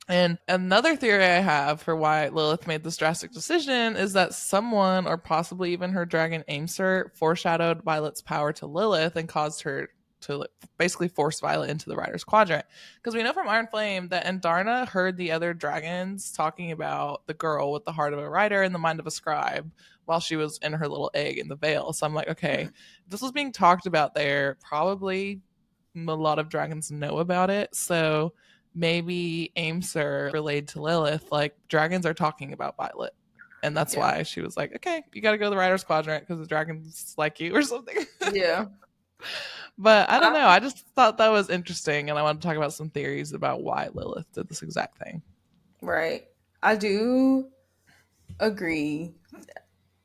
And another theory I have for why Lilith made this drastic decision is that someone, or possibly even her dragon Aimser, foreshadowed Violet's power to Lilith and caused her to basically force Violet into the Rider's Quadrant. Because we know from Iron Flame that Andarna heard the other dragons talking about the girl with the heart of a rider and the mind of a scribe while she was in her little egg in the veil. So I'm like, okay, this was being talked about there. Probably a lot of dragons know about it. So maybe Aimser relayed to Lilith, like, dragons are talking about Violet. And that's why she was like, okay, you got to go to the Rider's Quadrant because the dragons like you or something. Yeah. But I don't know. I just thought that was interesting, and I want to talk about some theories about why Lilith did this exact thing. Right. I do agree.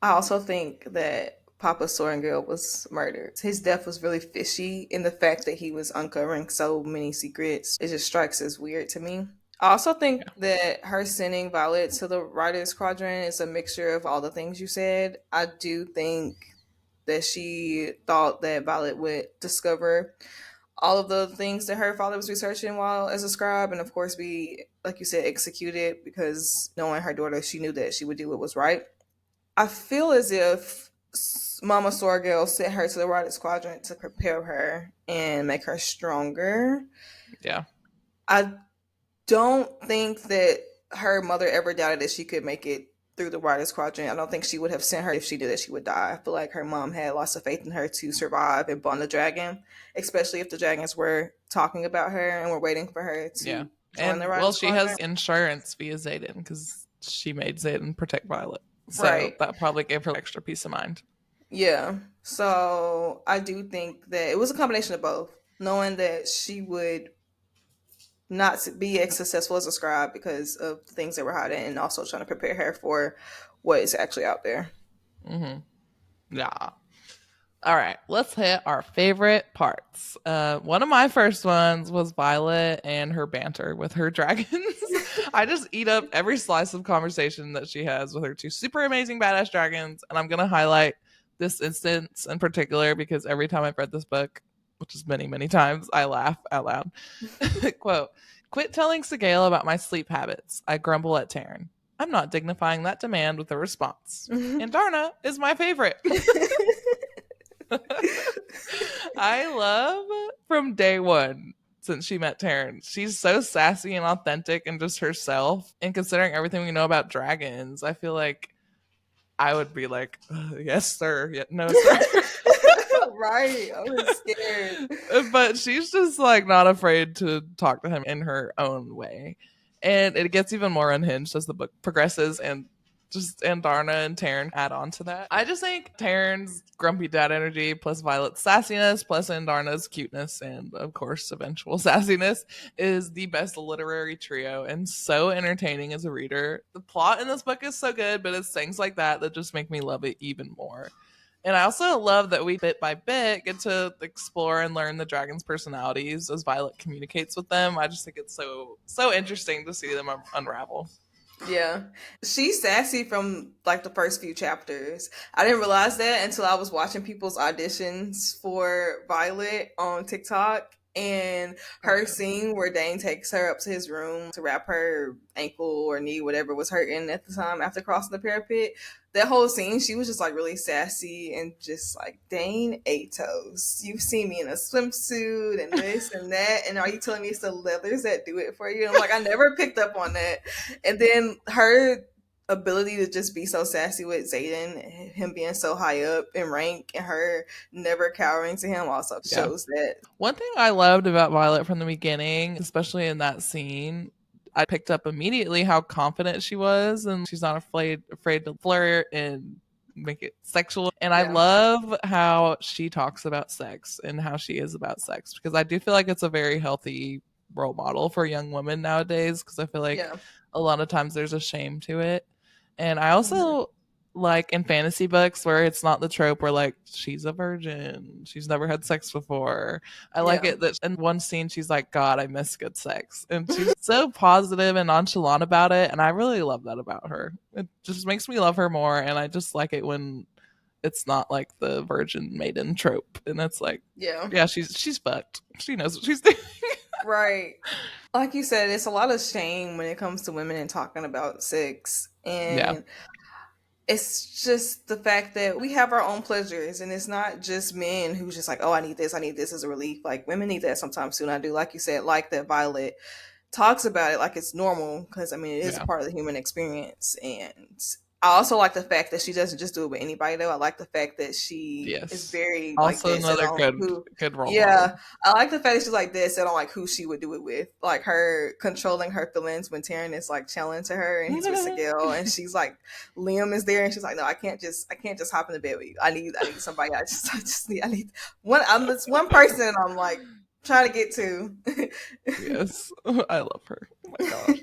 I also think that Papa Sorrengail was murdered. His death was really fishy, in the fact that he was uncovering so many secrets. It just strikes as weird to me. I also think that her sending Violet to the Rider's Quadrant is a mixture of all the things you said. I do think that she thought that Violet would discover all of the things that her father was researching while as a scribe, and of course be, like you said, executed, because knowing her daughter, she knew that she would do what was right. I feel as if Mama Sorrengail sent her to the Rider's Quadrant to prepare her and make her stronger. Yeah. I don't think that her mother ever doubted that she could make it through the Rider's Quadrant. I don't think she would have sent her if she knew that she would die. I feel like her mom had lots of faith in her to survive and bond the dragon, especially if the dragons were talking about her and were waiting for her to join the Rider's Quadrant. She has insurance via Xaden because she made Xaden protect Violet. So that probably gave her extra peace of mind. Yeah. So I do think that it was a combination of both. Knowing that she would not be as successful as a scribe because of things that were hiding, and also trying to prepare her for what is actually out there. Mm-hmm. Yeah. All right, let's hit our favorite parts. One of my first ones was Violet and her banter with her dragons. I just eat up every slice of conversation that she has with her two super amazing badass dragons, and I'm going to highlight this instance in particular because every time I've read this book, which is many, many times, I laugh out loud. Quote, "Quit telling Sigale about my sleep habits. I grumble at Taryn. I'm not dignifying that demand with a response. Andarna is my favorite." I love from day one since she met Taryn. She's so sassy and authentic and just herself. And considering everything we know about dragons, I feel like I would be like, yes, sir. Yeah, no, sir. Right. I was scared. But she's just like not afraid to talk to him in her own way. And it gets even more unhinged as the book progresses, and just Andarna and Taryn add on to that. I just think Taryn's grumpy dad energy plus Violet's sassiness plus Andarna's cuteness and of course eventual sassiness is the best literary trio and so entertaining as a reader. The plot in this book is so good, but it's things like that that just make me love it even more. And I also love that we bit by bit get to explore and learn the dragons' personalities as Violet communicates with them. I just think it's so interesting to see them unravel. Yeah. She's sassy from like the first few chapters. I didn't realize that until I was watching people's auditions for Violet on TikTok. And her scene where Dane takes her up to his room to wrap her ankle or knee, whatever was hurting at the time after crossing the parapet. That whole scene, she was just like really sassy and just like, Dane Atos, you've seen me in a swimsuit and this and that. And are you telling me it's the leathers that do it for you? And I'm like, I never picked up on that. And then her ability to just be so sassy with Xaden, him being so high up in rank and her never cowering to him also shows that. One thing I loved about Violet from the beginning, especially in that scene, I picked up immediately how confident she was, and she's not afraid to flirt and make it sexual. And I love how she talks about sex and how she is about sex, because I do feel like it's a very healthy role model for young women nowadays, because I feel like a lot of times there's a shame to it. And I also like in fantasy books where it's not the trope where like she's a virgin, she's never had sex before. I like it that in one scene she's like, God, I miss good sex, and she's so positive and nonchalant about it, and I really love that about her. It just makes me love her more, and I just like it when it's not like the virgin maiden trope, and it's like she's fucked, she knows what she's doing. Right. Like you said, it's a lot of shame when it comes to women and talking about sex. And it's just the fact that we have our own pleasures, and it's not just men who's just like, oh, I need this as a relief. Like women need that sometimes too. And I do, like you said, like that Violet talks about it like it's normal, because I mean it is a part of the human experience. And I also like the fact that she doesn't just do it with anybody though. I like the fact that she is very also like another good role model. I like the fact that she's like this and on like who she would do it with, like her controlling her feelings when Taryn is like chilling to her and he's with Sigil and she's like, Liam is there and she's like, no, I can't just hop in the bed with you. I need somebody. I need one. I'm this one person I'm like trying to get to. Yes, I love her. Oh my gosh.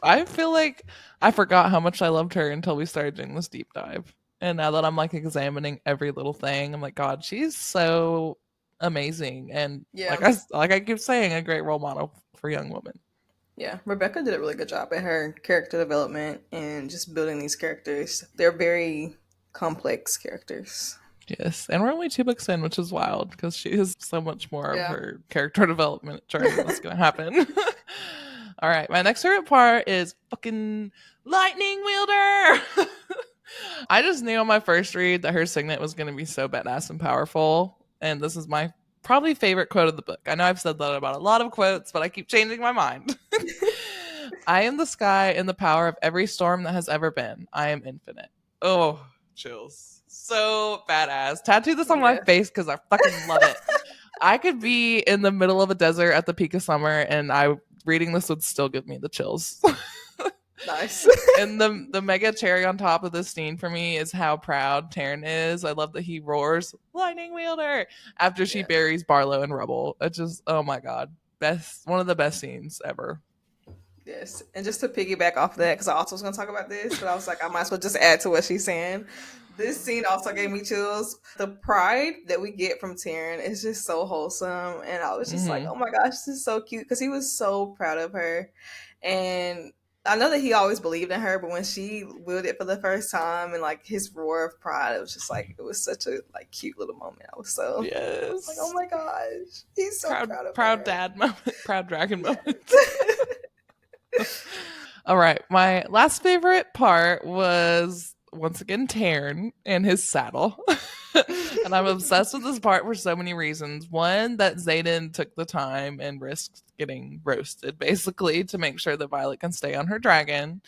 I feel like I forgot how much I loved her until we started doing this deep dive. And now that I'm like examining every little thing, I'm like, God, she's so amazing. And like I keep saying, a great role model for young women. Yeah, Rebecca did a really good job at her character development and just building these characters. They're very complex characters. Yes, and we're only 2 books in, which is wild because she has so much more of her character development journey that's going to happen. All right, my next favorite part is fucking Lightning Wielder. I just knew on my first read that her signet was going to be so badass and powerful, and this is my probably favorite quote of the book. I know I've said that about a lot of quotes, but I keep changing my mind. I am the sky and the power of every storm that has ever been. I am infinite. Oh, chills. So badass. Tattoo this on my face because I fucking love it. I could be in the middle of a desert at the peak of summer and reading this would still give me the chills. Nice. And the mega cherry on top of this scene for me is how proud Taryn is. I love that he roars Lightning Wielder after she buries Barlow in rubble. It just, oh my God, one of the best scenes ever. Yes, and just to piggyback off of that, because I also was going to talk about this, but I was like, I might as well just add to what she's saying. This scene also gave me chills. The pride that we get from Taryn is just so wholesome, and I was just like, oh my gosh, this is so cute, because he was so proud of her. And I know that he always believed in her, but when she wielded it for the first time and like his roar of pride, it was just like, it was such a like cute little moment. I was so like, oh my gosh, he's so proud of her. Proud dad moment, proud dragon moment. All right, my last favorite part was once again Taryn and his saddle. And I'm obsessed with this part for so many reasons. One, that Xaden took the time and risked getting roasted, basically, to make sure that Violet can stay on her dragon.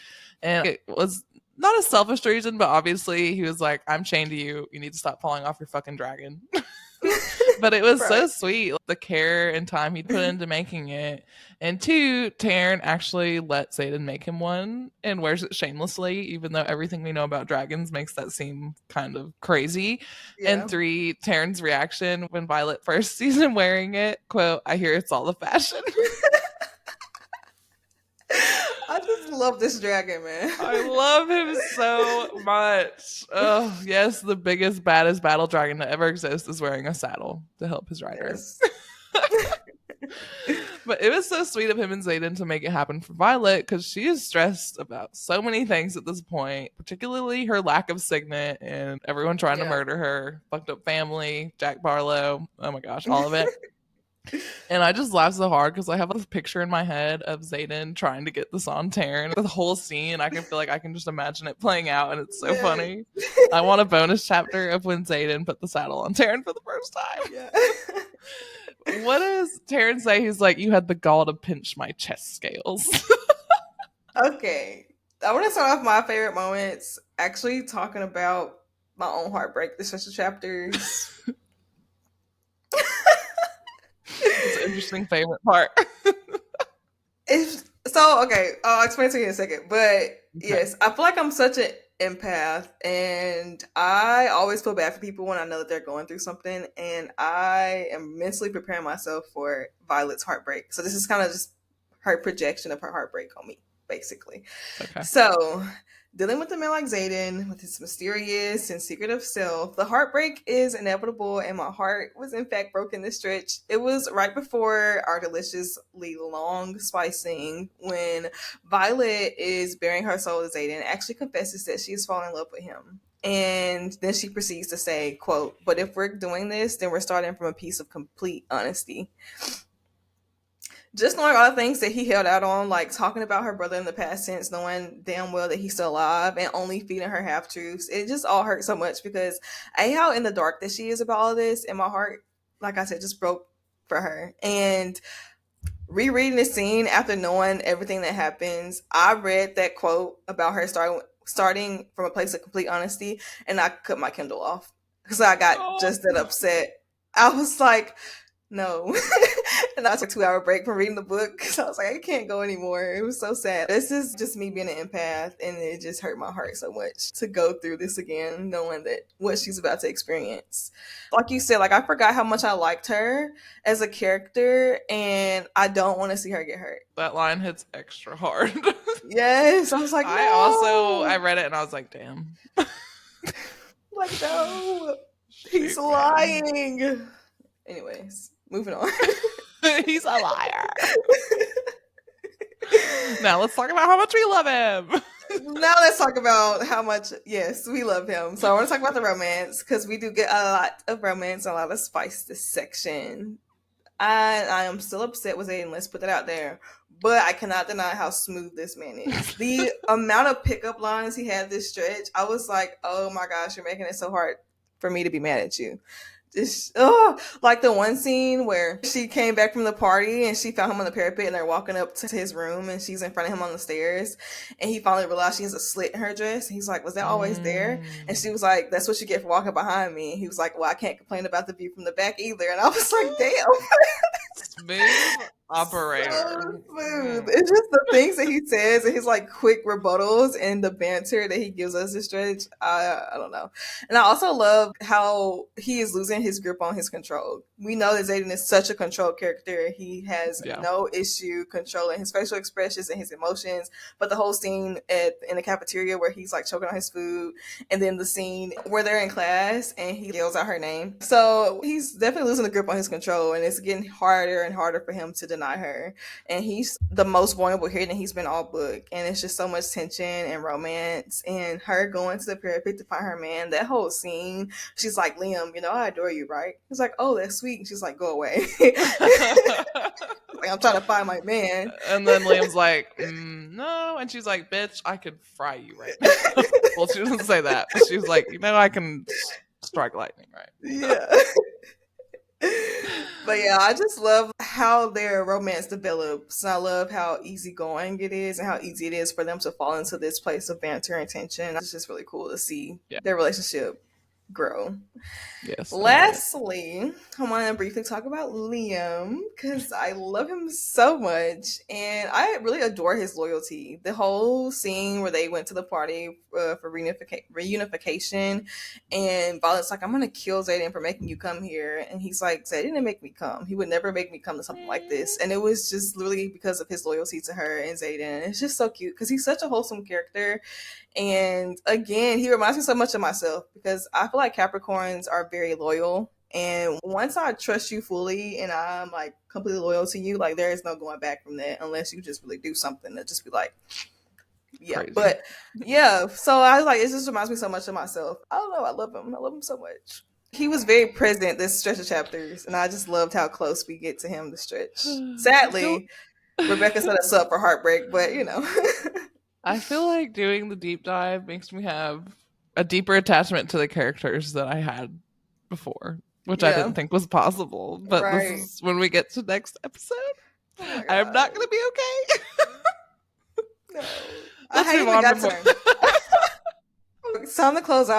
And it was not a selfish reason, but obviously he was like, I'm chained to you. You need to stop falling off your fucking dragon. But it was so sweet, the care and time he put into making it. And two, Taryn actually let Xaden make him one and wears it shamelessly, even though everything we know about dragons makes that seem kind of crazy. Yeah. And three, Taryn's reaction when Violet first sees him wearing it, quote, I hear it's all the fashion. I just love this dragon, man. I love him so much. Oh, yes, the biggest, baddest battle dragon to ever exist is wearing a saddle to help his rider. Yes. But it was so sweet of him and Xaden to make it happen for Violet, because she is stressed about so many things at this point, particularly her lack of signet and everyone trying to murder her, fucked up family, Jack Barlow, oh my gosh, all of it. And I just laugh so hard because I have this picture in my head of Xaden trying to get this on Taryn. The whole scene, I can feel like I can just imagine it playing out, and it's so funny. I want a bonus chapter of when Xaden put the saddle on Taryn for the first time. Yeah. What does Taryn say? He's like, you had the gall to pinch my chest scales. Okay. I want to start off my favorite moments, actually talking about my own heartbreak, the special chapters. It's an interesting favorite part. Okay, I'll explain to you in a second. But yes, I feel like I'm such an empath, and I always feel bad for people when I know that they're going through something, and I am mentally preparing myself for Violet's heartbreak. So this is kind of just her projection of her heartbreak on me, basically. Okay. So dealing with a man like Xaden, with his mysterious and secretive self, the heartbreak is inevitable, and my heart was in fact broken this stretch. It was right before our deliciously long spicing when Violet is bearing her soul to Xaden and actually confesses that she is falling in love with him. And then she proceeds to say, quote, but if we're doing this, then we're starting from a piece of complete honesty. Just knowing all the things that he held out on, like talking about her brother in the past tense, knowing damn well that he's still alive, and only feeding her half-truths, it just all hurt so much because how in the dark that she is about all of this, and my heart, like I said, just broke for her. And rereading the scene after knowing everything that happens, I read that quote about her starting from a place of complete honesty, and I cut my Kindle off because I got just that upset. I was like, no. And I took a 2-hour break from reading the book because I was like, I can't go anymore. It was so sad. This is just me being an empath, and it just hurt my heart so much to go through this again, knowing that what she's about to experience. Like you said, like I forgot how much I liked her as a character, and I don't want to see her get hurt. That line hits extra hard. Yes. I was like, no. I read it and I was like, damn. Like, no. He's lying. Anyways, moving on. He's a liar. Now let's talk about how much we love him. Now let's talk about how much, yes, we love him. So I want to talk about the romance, because we do get a lot of romance and a lot of spice this section. I am still upset with Xaden, let's put that out there. But I cannot deny how smooth this man is. The amount of pickup lines he had this stretch, I was like, oh my gosh, you're making it so hard for me to be mad at you. Like the one scene where she came back from the party and she found him on the parapet, and they're walking up to his room and she's in front of him on the stairs, and he finally realized she has a slit in her dress. He's like, was that always there? And she was like, that's what you get for walking behind me. And he was like, well, I can't complain about the view from the back either. And I was like, damn. Smooth operator. So smooth. It's just the things that he says and his like quick rebuttals and the banter that he gives us this stretch. I don't know. And I also love how he is losing his grip on his control. We know that Xaden is such a control character. He has no issue controlling his facial expressions and his emotions. But the whole scene in the cafeteria where he's like choking on his food, and then the scene where they're in class and he yells out her name. So he's definitely losing the grip on his control, and it's getting harder and harder for him to deny her. And he's the most vulnerable here, and he's been all book. And it's just so much tension and romance. And her going to the pyramid to find her man, that whole scene, she's like, Liam, you know, I adore you, right? He's like, oh, that's sweet. And she's like, go away. Like, I'm trying to find my man. And then Liam's like, no. And she's like, bitch, I could fry you right now. Well, she doesn't say that. But she's like, you know, I can strike lightning, right? Yeah. But yeah, I just love how their romance develops. I love how easygoing it is and how easy it is for them to fall into this place of banter and tension. It's just really cool to see their relationship grow. Yes. Lastly, I want to briefly talk about Liam because I love him so much and I really adore his loyalty. The whole scene where they went to the party for reunification, and Violet's like, I'm going to kill Zayden for making you come here. And he's like, Zayden didn't make me come. He would never make me come to something like this. And it was just literally because of his loyalty to her and Zayden. It's just so cute because he's such a wholesome character. And again, he reminds me so much of myself because I feel like Capricorns are very loyal. And once I trust you fully and I'm like completely loyal to you, like there is no going back from that unless you just really do something that just be like, yeah. Crazy. But yeah, so I was like, it just reminds me so much of myself. I don't know. I love him. I love him so much. He was very present this stretch of chapters, and I just loved how close we get to him this stretch. Sadly, Rebecca set us up for heartbreak, but you know. I feel like doing the deep dive makes me have a deeper attachment to the characters that I had before, which I didn't think was possible. But this is when we get to next episode. Oh I'm not going to be okay. No. Let's move on. It's time to close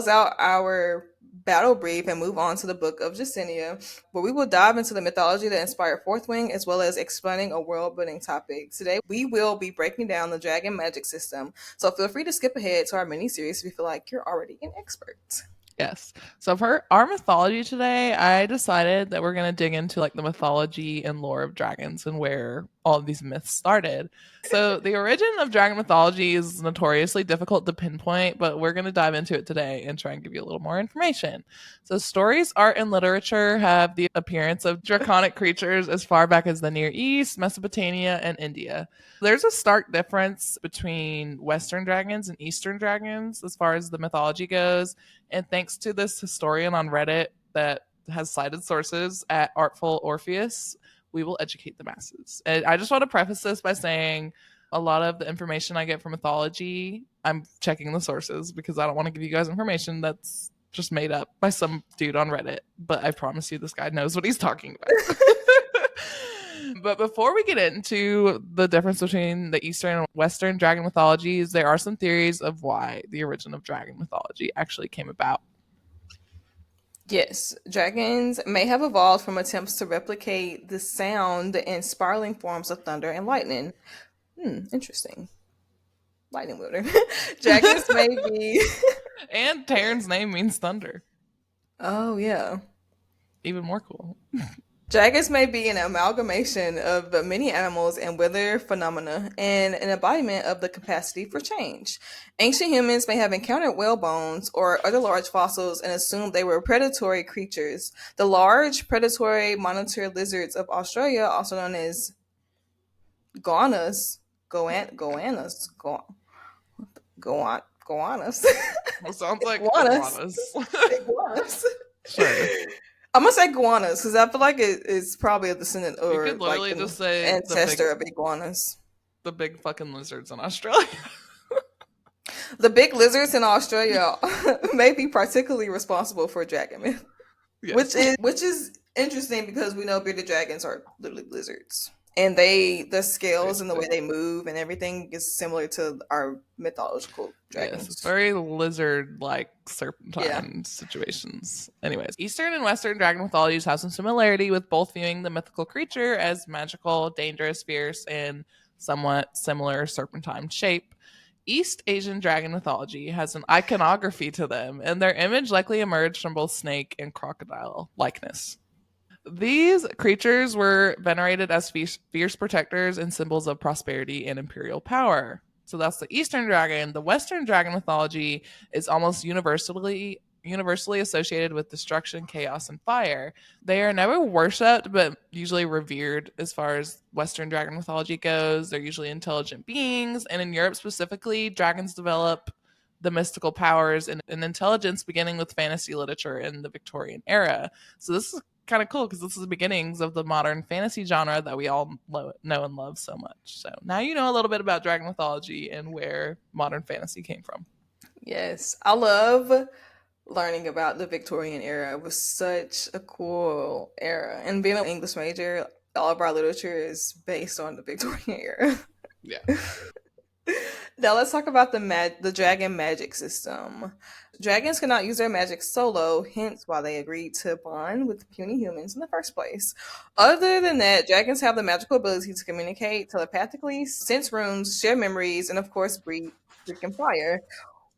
out our battle brief and move on to the book of Jasenia, where we will dive into the mythology that inspired Fourth Wing, as well as explaining a world-building topic. Today, we will be breaking down the dragon magic system, so feel free to skip ahead to our mini-series if you feel like you're already an expert. Yes. So for our mythology today, I decided that we're going to dig into like the mythology and lore of dragons and where all of these myths started. So the origin of dragon mythology is notoriously difficult to pinpoint, but we're going to dive into it today and try and give you a little more information. So stories, art, and literature have the appearance of draconic creatures as far back as the Near East, Mesopotamia, and India. There's a stark difference between Western dragons and Eastern dragons as far as the mythology goes. And thanks to this historian on Reddit that has cited sources at Artful Orpheus, we will educate the masses. And I just want to preface this by saying a lot of the information I get from mythology, I'm checking the sources because I don't want to give you guys information that's just made up by some dude on Reddit. But I promise you this guy knows what he's talking about. But before we get into the difference between the Eastern and Western dragon mythologies, there are some theories of why the origin of dragon mythology actually came about. Yes, dragons may have evolved from attempts to replicate the sound and spiraling forms of thunder and lightning. Interesting. Lightning wielder. Dragons may be... And Taryn's name means thunder. Oh, yeah. Even more cool. Dragons may be an amalgamation of many animals and weather phenomena and an embodiment of the capacity for change. Ancient humans may have encountered whale bones or other large fossils and assumed they were predatory creatures. The large predatory monitor lizards of Australia, also known as goannas. It sounds like iguanas. Sure. I'm gonna say iguanas because I feel like it's probably a descendant or you could literally like just say ancestor of iguanas. The big fucking lizards in Australia. The big lizards in Australia may be particularly responsible for dragon myth, yes. which is interesting because we know bearded dragons are literally lizards, and the scales and the way they move and everything is similar to our mythological dragons. Yes, it's very lizard-like serpentine situations. Anyways, Eastern and Western dragon mythologies have some similarity, with both viewing the mythical creature as magical, dangerous, fierce, and somewhat similar serpentine shape. East Asian dragon mythology has an iconography to them, and their image likely emerged from both snake and crocodile likeness. These creatures were venerated as fierce protectors and symbols of prosperity and imperial power. So that's the Eastern dragon. The Western dragon mythology is almost universally universally associated with destruction, chaos, and fire. They are never worshipped, but usually revered as far as Western dragon mythology goes. They're usually intelligent beings, and in Europe specifically, dragons develop the mystical powers and intelligence beginning with fantasy literature in the Victorian era. So this is kind of cool because this is the beginnings of the modern fantasy genre that we all know and love so much. So now you know a little bit about dragon mythology and where modern fantasy came from. Yes, I love learning about the Victorian era. It was such a cool era. And being an English major, all of our literature is based on the Victorian era. Yeah. Now let's talk about the dragon magic system. Dragons cannot use their magic solo, hence why they agreed to bond with puny humans in the first place. Other than that, dragons have the magical ability to communicate telepathically, sense runes, share memories, and of course breathe freaking fire.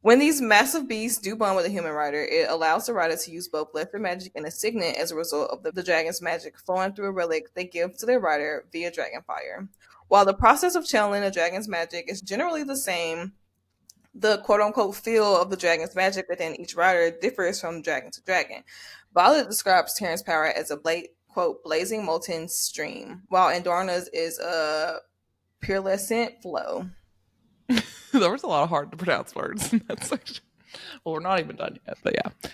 When these massive beasts do bond with a human rider, it allows the rider to use both lesser magic and a signet as a result of the dragon's magic flowing through a relic they give to their rider via dragon fire. While the process of channeling a dragon's magic is generally the same, the quote-unquote feel of the dragon's magic within each rider differs from dragon to dragon. Violet describes Terran's power as a quote, blazing molten stream, while Endorna's is a pearlescent flow. There was a lot of hard to pronounce words in that section. Well, we're not even done yet, but yeah.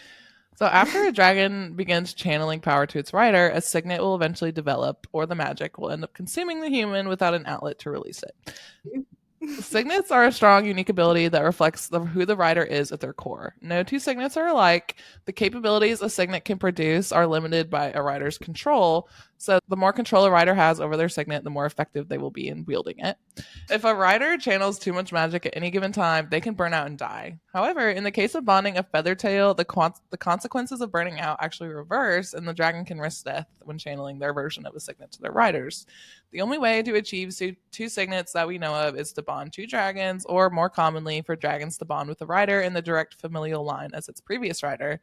So after a dragon begins channeling power to its rider, a signet will eventually develop, or the magic will end up consuming the human without an outlet to release it. Signets are a strong, unique ability that reflects who the rider is at their core. No two signets are alike. The capabilities a signet can produce are limited by a rider's control, so the more control a rider has over their signet, the more effective they will be in wielding it. If a rider channels too much magic at any given time, they can burn out and die. However, in the case of bonding a Feathertail, the consequences of burning out actually reverse, and the dragon can risk death when channeling their version of a signet to their riders. The only way to achieve two signets that we know of is to bond two dragons, or more commonly, for dragons to bond with the rider in the direct familial line as its previous rider.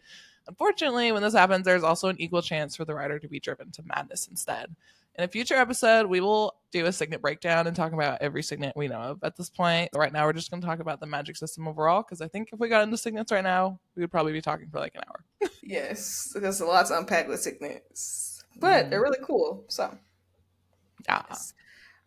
Unfortunately, when this happens, there's also an equal chance for the rider to be driven to madness instead. In a future episode, we will do a signet breakdown and talk about every signet we know of at this point. Right now, we're just going to talk about the magic system overall, because I think if we got into signets right now, we would probably be talking for like an hour. Yes, there's a lot to unpack with signets, but they're really cool. So, yeah. Yes.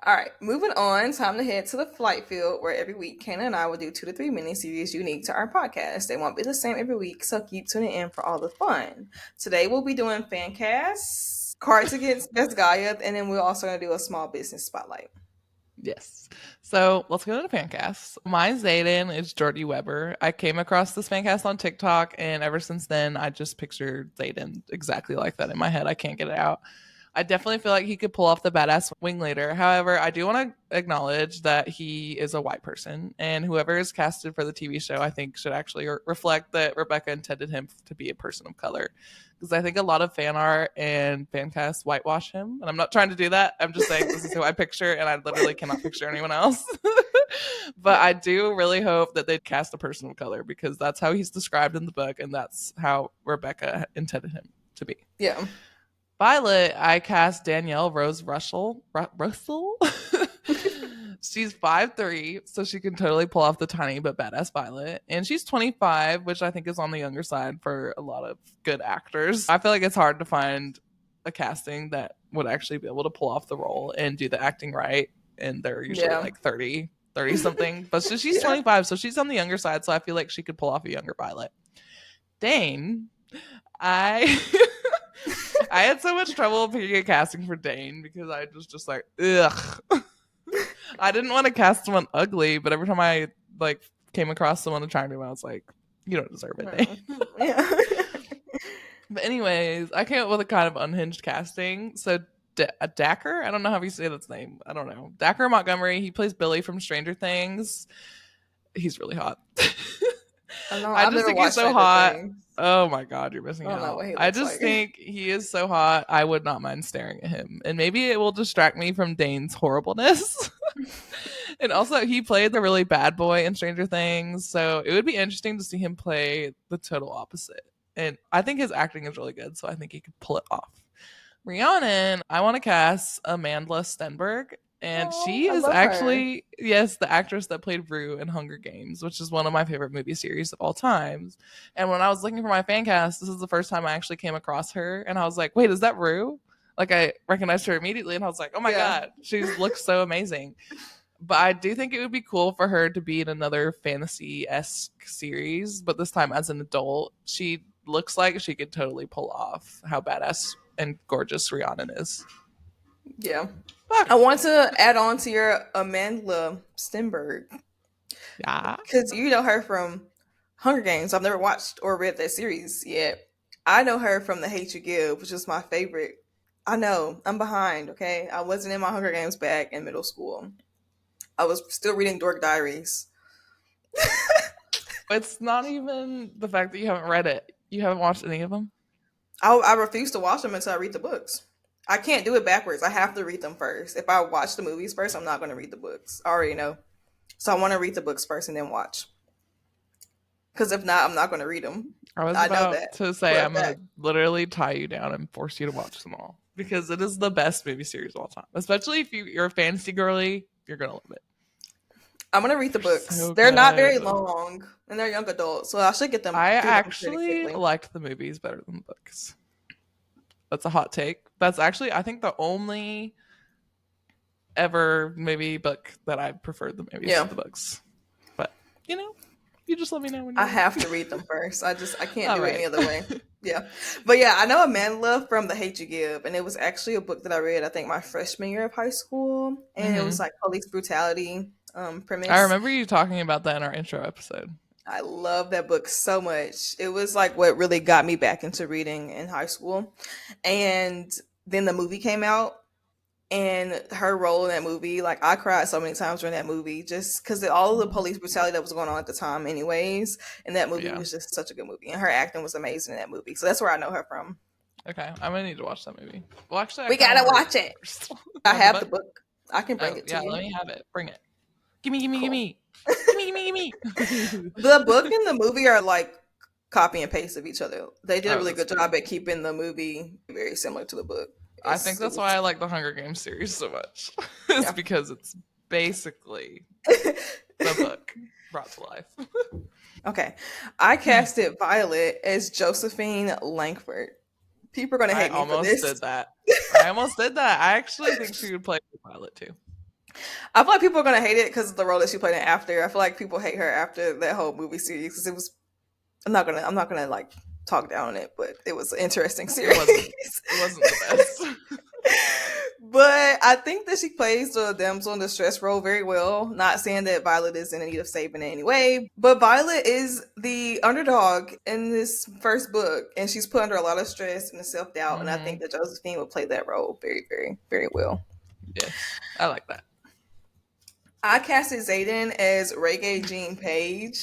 All right, moving on. Time to head to the flight field, where every week Kaina and I will do 2 to 3 mini-series unique to our podcast. They won't be the same every week, so keep tuning in for all the fun. Today we'll be doing fan casts, cards against Best Gaia, and then we're also going to do a small business spotlight. Yes. So let's go to the fan cast. My Zayden is Jordy Weber. I came across this fan cast on TikTok, and ever since then, I just pictured Zayden exactly like that in my head. I can't get it out. I definitely feel like he could pull off the badass Wingleader. However, I do want to acknowledge that he is a white person, and whoever is casted for the TV show, I think, should actually reflect that Rebecca intended him to be a person of color. Because I think a lot of fan art and fan casts whitewash him, and I'm not trying to do that. I'm just saying this is who I picture, and I literally cannot picture anyone else. But I do really hope that they cast a person of color, because that's how he's described in the book, and that's how Rebecca intended him to be. Yeah. Violet, I cast Danielle Rose Russell. She's 5'3", so she can totally pull off the tiny but badass Violet. And she's 25, which I think is on the younger side for a lot of good actors. I feel like it's hard to find a casting that would actually be able to pull off the role and do the acting right. And they're usually like 30 something. But so she's 25, so she's on the younger side. So I feel like she could pull off a younger Violet. Dane, I had so much trouble picking a casting for Dane because I was just like, ugh. I didn't want to cast someone ugly, but every time I like came across someone attractive, I was like, you don't deserve it, Dane. Yeah. But anyways, I came up with a kind of unhinged casting. So Dacker, I don't know how you say that's name. I don't know. Dacker Montgomery, he plays Billy from Stranger Things. He's really hot. I just think he's so hot. Oh my god, you're missing out. I just think he is so hot. I would not mind staring at him. And maybe it will distract me from Dane's horribleness. And also, he played the really bad boy in Stranger Things. So it would be interesting to see him play the total opposite. And I think his acting is really good. So I think he could pull it off. Rhiannon, I want to cast Amandla Stenberg. And Oh, she I is love her. actually, yes, the actress that played Rue in Hunger Games, which is one of my favorite movie series of all times. And when I was looking for my fan cast, this is the first time I actually came across her. And I was like, wait, is that Rue? Like, I recognized her immediately. And I was like, oh my Yeah. God, she looks so amazing. But I do think it would be cool for her to be in another fantasy-esque series, but this time as an adult. She looks like she could totally pull off how badass and gorgeous Rhiannon is. Yeah. I Okay. want to add on to your Amanda Stenberg Yeah. because you know her from Hunger Games. I've never watched or read that series yet. I know her from The Hate You Give, which is my favorite. I know I'm behind. Okay, I wasn't in my Hunger Games back in middle school. I was still reading Dork Diaries. It's not even the fact that you haven't read it. You haven't watched any of them? I refuse to watch them until I read the books. I can't do it backwards. I have to read them first. If I watch the movies first, I'm not going to read the books. I already know. So I want to read the books first and then watch. Because if not, I'm not going to read them. I was I know about that to say for a I'm gonna fact. literally tie you down and force you to watch them all because it is the best movie series of all time. Especially if you're a fantasy girly, you're gonna love it. I'm going to read the They're books. so They're not very good. long and they're young adults. So I should get them I through them pretty actually quickly. liked the movies better than the books. That's a hot take. That's actually I think the only ever movie book that I preferred the movies Yeah. to the books. But you know, you just let me know when I you're have ready. to read them first. I can't All do it right. any other way. Yeah. But yeah, I know Amanda from The Hate You Give, and it was actually a book that I read, I think, my freshman year of high school. And it was Hmm. like police brutality I premise. remember you talking about that in our intro episode. I love that book so much. It was like what really got me back into reading in high school. And then the movie came out, and her role in that movie, like I cried so many times during that movie just because all of the Mhm. police brutality that was going on at the time anyways, and that movie Yeah. was just such a good movie and her acting was amazing in that movie, so that's where I know her from. Okay. I'm gonna need to watch that movie. Well, actually, I We kind of gotta want to read watch the it. book first. I Oh, the have the book? book. I can bring Oh, it to yeah. you. Let me have it. Bring it. Gimme, gimme, Cool. gimme. Gimme, gimme, gimme. The book and the movie are like copy and paste of each other. They did a Oh, really that's good good. job at keeping the movie very similar to the book. I think It that's why was I like the Hunger Games series so much. It's yeah. because it's basically the book brought to life. Okay. I casted Violet as Josephine Langford. People are gonna I hate me for almost this. did that. I almost did that. I actually think she would play Violet too. I feel like people are gonna hate it because of the role that she played in After. I feel like people hate her after that whole movie series because it was. I'm not gonna like talk down on it, but it was an interesting series. It wasn't the best. But I think that she plays the damsel in distress role very well. Not saying that Violet is in need of saving in any way, but Violet is the underdog in this first book, and she's put under a lot of stress and self doubt. And I Hmm. think that Josephine would play that role very, very, very well. Yes, I like that. I casted Zayden as Reggae Jean Page,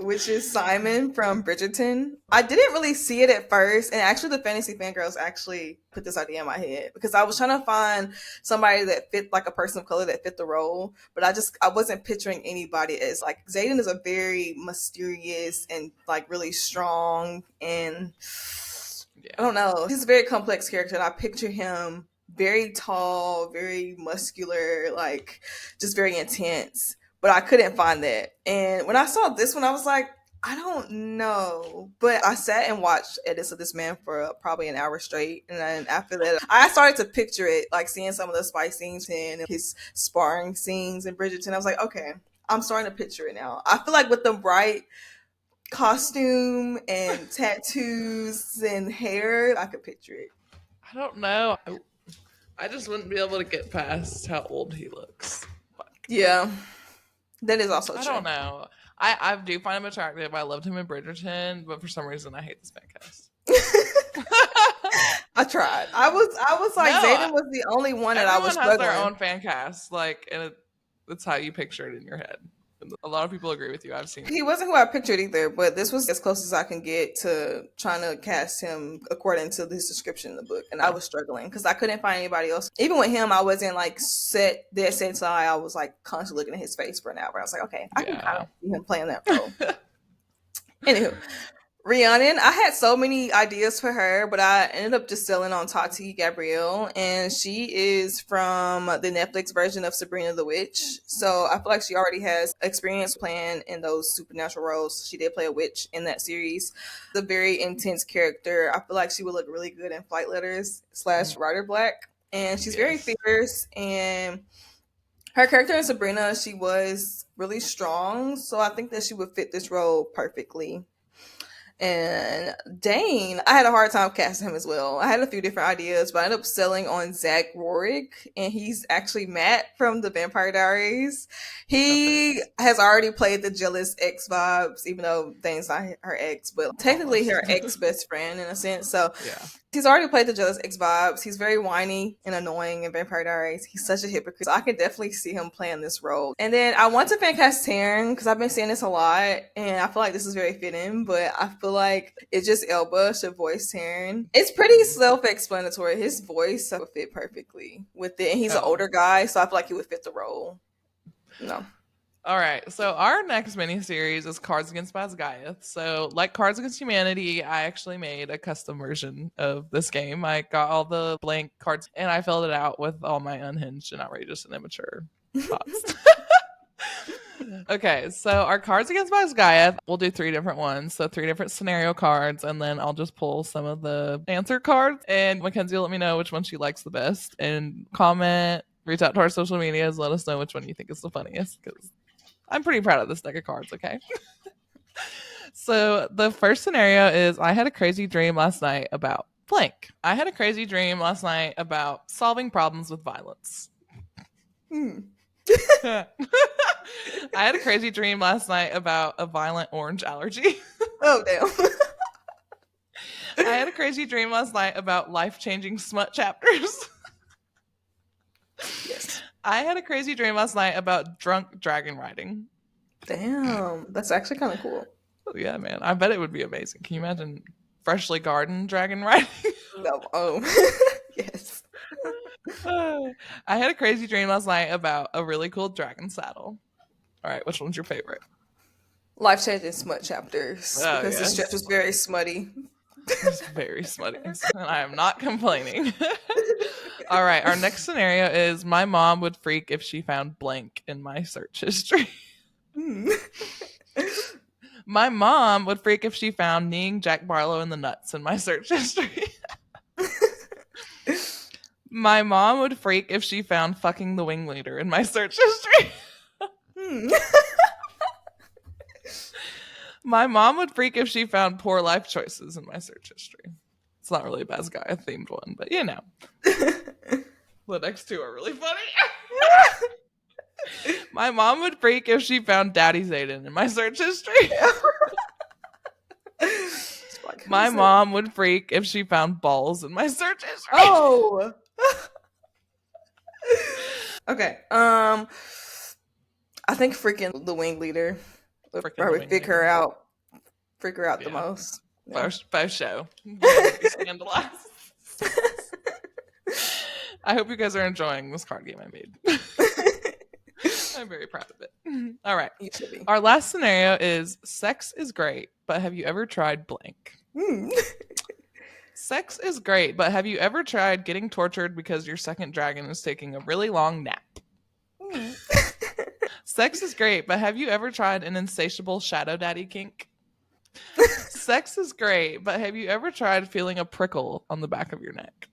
which is Simon from Bridgerton. I didn't really see it at first, and actually, the Fantasy Fangirls actually put this idea in my head because I was trying to find somebody that fit like a person of color that fit the role, but I wasn't picturing anybody as like Zayden is a very mysterious and like really strong, and I Yeah. don't know, he's a very complex character, and I picture him very tall, very muscular, like just very intense. But I couldn't find that. And when I saw this one, I was like, I don't know. But I sat and watched edits of this man for probably an hour straight. And then after that, I started to picture it, like seeing some of the spy scenes and his sparring scenes in Bridgerton. I was like, okay, I'm starting to picture it now. I feel like with the bright costume and tattoos and hair, I could picture it. I don't know. I just wouldn't be able to get past how old he looks. Yeah, that is also I true. don't know. I do find him attractive. I loved him in Bridgerton, but for some reason I hate this fan cast. I tried. I was like, No, Zayden was the only one that I was everyone has their struggling. own fan cast, like, and it's how you picture it in your head. And a lot of people agree with you. I've seen. He wasn't who I pictured either, but this was as close as I can get to trying to cast him according to this description in the book. And I Yeah. was struggling because I couldn't find anybody else. Even with him, I wasn't like dead set side. I was like constantly looking at his face for an hour. I was like, okay, I can kind Yeah. of see him playing that role. Anywho, Rhiannon, I had so many ideas for her, but I ended up just selling on Tati Gabrielle, and she is from the Netflix version of Sabrina the Witch. So I feel like she already has experience playing in those supernatural roles. She did play a witch in that series. The very intense character. I feel like she would look really good in Flight Letters / Rider Black, and she's very Yes. fierce. And her character in Sabrina, she was really strong, so I think that she would fit this role perfectly. And Dane, I had a hard time casting him as well. I had a few different ideas, but I ended up selling on Zach Rorick, and he's actually Matt from the Vampire Diaries. He has already played the jealous ex vibes, even though Dane's not her ex, but technically her ex best friend in a sense. So Yeah. he's already played the jealous ex vibes. He's very whiny and annoying in Vampire Diaries. He's such a hypocrite. So I can definitely see him playing this role. And then I want to fan cast Taryn because I've been saying this a lot, and I feel like this is very fitting. But I feel like it's just Elba should voice Taryn. It's pretty self-explanatory. His voice would fit perfectly with it, and he's an older guy, so I feel like he would fit the role. No. All right, so our next mini-series is Cards Against Basgaiath. So, like Cards Against Humanity, I actually made a custom version of this game. I got all the blank cards, and I filled it out with all my unhinged and outrageous and immature thoughts. Okay, so our Cards Against Basgaiath, we'll do 3 different ones. So 3 different scenario cards, and then I'll just pull some of the answer cards. And Mackenzie will let me know which one she likes the best. And comment, reach out to our social medias, let us know which one you think is the funniest, because I'm pretty proud of this deck of cards, okay? So the first scenario is I had a crazy dream last night about blank. I had a crazy dream last night about solving problems with violence. I had a crazy dream last night about a violent orange allergy. Oh, damn. I had a crazy dream last night about life-changing smut chapters. Yes. I had a crazy dream last night about drunk dragon riding. Damn, that's actually kind of cool. Yeah, man. I bet it would be amazing. Can you imagine freshly gardened dragon riding? No. Yes. I had a crazy dream last night about a really cool dragon saddle. All right, which one's your favorite? Life-changing smut chapters, because this stretch was very smutty. It's very smutty, and I am not complaining. All right, our next scenario is my mom would freak if she found blank in my search history. My mom would freak if she found kneeing Jack Barlow in the nuts in my search history. My mom would freak if she found fucking the Wingleader in my search history. My mom would freak if she found poor life choices in my search history. It's not really a Basgaiath themed one, but you know. The next 2 are really funny. My mom would freak if she found Daddy Zayden in my search history. My mom would freak if she found balls in my search history. Oh. Okay. I think freaking the Wingleader would probably freak her out the most. Yeah. Both show. Scandalized. I hope you guys are enjoying this card game I made. I'm very proud of it. All right. You should be. Our last scenario is sex is great, but have you ever tried blank? Sex is great, but have you ever tried getting tortured because your second dragon is taking a really long nap? Sex is great, but have you ever tried an insatiable shadow daddy kink? Sex is great, but have you ever tried feeling a prickle on the back of your neck?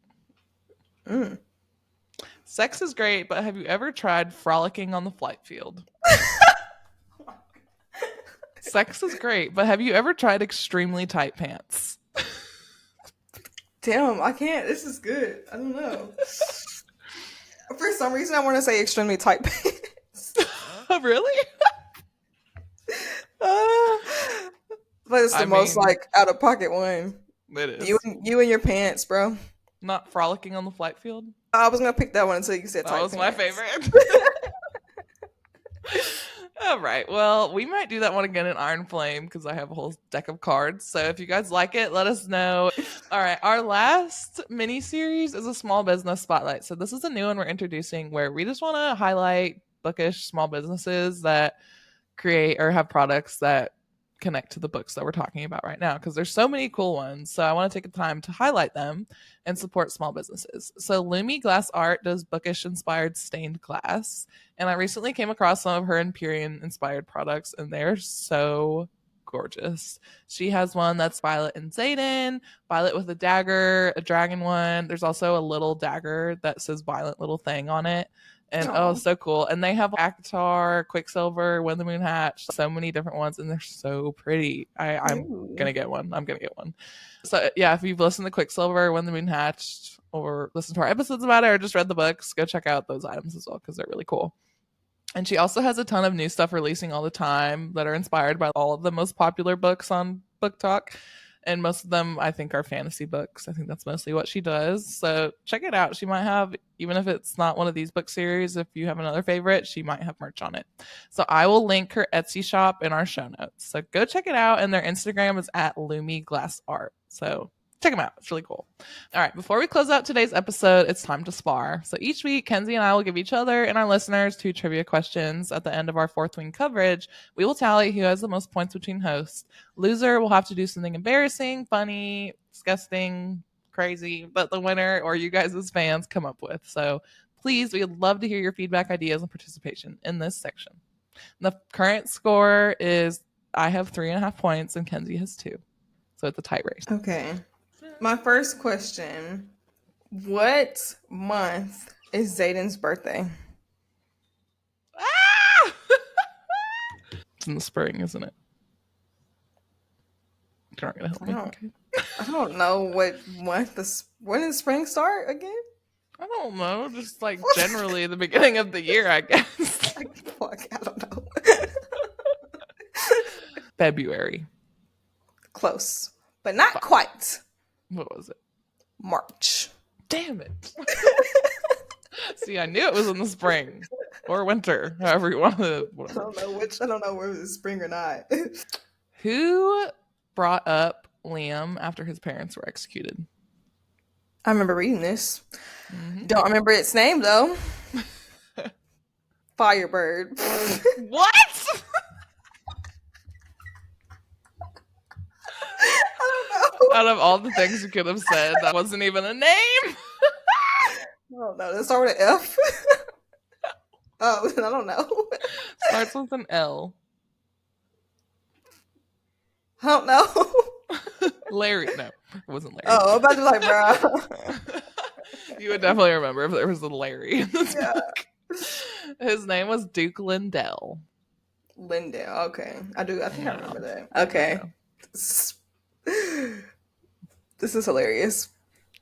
Sex is great, but have you ever tried frolicking on the flight field? Sex is great, but have you ever tried extremely tight pants? Damn, I can't. This is good. I don't know. For some reason, I want to say extremely tight pants. Oh, really? But it's the most like out of pocket one. It is. You and your pants, bro. Not frolicking on the flight field? I was gonna pick that one until you said tight That was pants. my favorite. All right. Well, we might do that one again in Iron Flame because I have a whole deck of cards. So if you guys like it, let us know. All right. Our last mini series is a small business spotlight. So this is a new one we're introducing where we just want to highlight bookish small businesses that create or have products that connect to the books that we're talking about right now, because there's so many cool ones. So I want to take the time to highlight them and support small businesses. So Lumi Glass Art does bookish inspired stained glass, and I recently came across some of her Empyrean inspired products, and they're so gorgeous. She has one that's Violet and Zayden, Violet with a dagger, a dragon one. There's also a little dagger that says Violent Little Thing on it. And so cool. And they have Akatar, Quicksilver, When the Moon Hatched, so many different ones, and they're so pretty. I'm gonna get one. So yeah, if you've listened to Quicksilver, When the Moon Hatched, or listened to our episodes about it, or just read the books, go check out those items as well, because they're really cool. And she also has a ton of new stuff releasing all the time that are inspired by all of the most popular books on Book Talk. And most of them, I think, are fantasy books. I think that's mostly what she does. So check it out. She might have, even if it's not one of these book series, if you have another favorite, she might have merch on it. So I will link her Etsy shop in our show notes. So go check it out. And their Instagram is at Lumi Glass Art. So check them out. It's really cool. All right. Before we close out today's episode, it's time to spar. So each week, Kenzie and I will give each other and our listeners 2 trivia questions. At the end of our Fourth Wing coverage, we will tally who has the most points between hosts. Loser will have to do something embarrassing, funny, disgusting, crazy, but the winner, or you guys as fans, come up with. So please, we would love to hear your feedback, ideas, and participation in this section. The current score is I have 3.5 points and Kenzie has 2. So it's a tight race. Okay. My first question, what month is Zayden's birthday? Ah! It's in the spring, isn't it? You're not going to help me. I don't know what month when does spring start again? I don't know. Just like generally the beginning of the year, I guess. Fuck, I don't know. February. Close, but not quite. What was it? March. Damn it. See, I knew it was in the spring or winter, however you want to. I don't know whether it's spring or not. Who brought up Liam after his parents were executed? I remember reading this. Mm-hmm. Don't remember its name though. Firebird. What? Out of all the things you could have said, that wasn't even a name. I don't know. Let's start with an F. Oh, I don't know. Starts with an L. I don't know. Larry. No, it wasn't Larry. Oh, I'm about to be like, bro. You would definitely remember if there was a Larry in this book. His name was Duke Lindell. Lindell, okay. I think I remember that. Okay. Yeah. This is hilarious.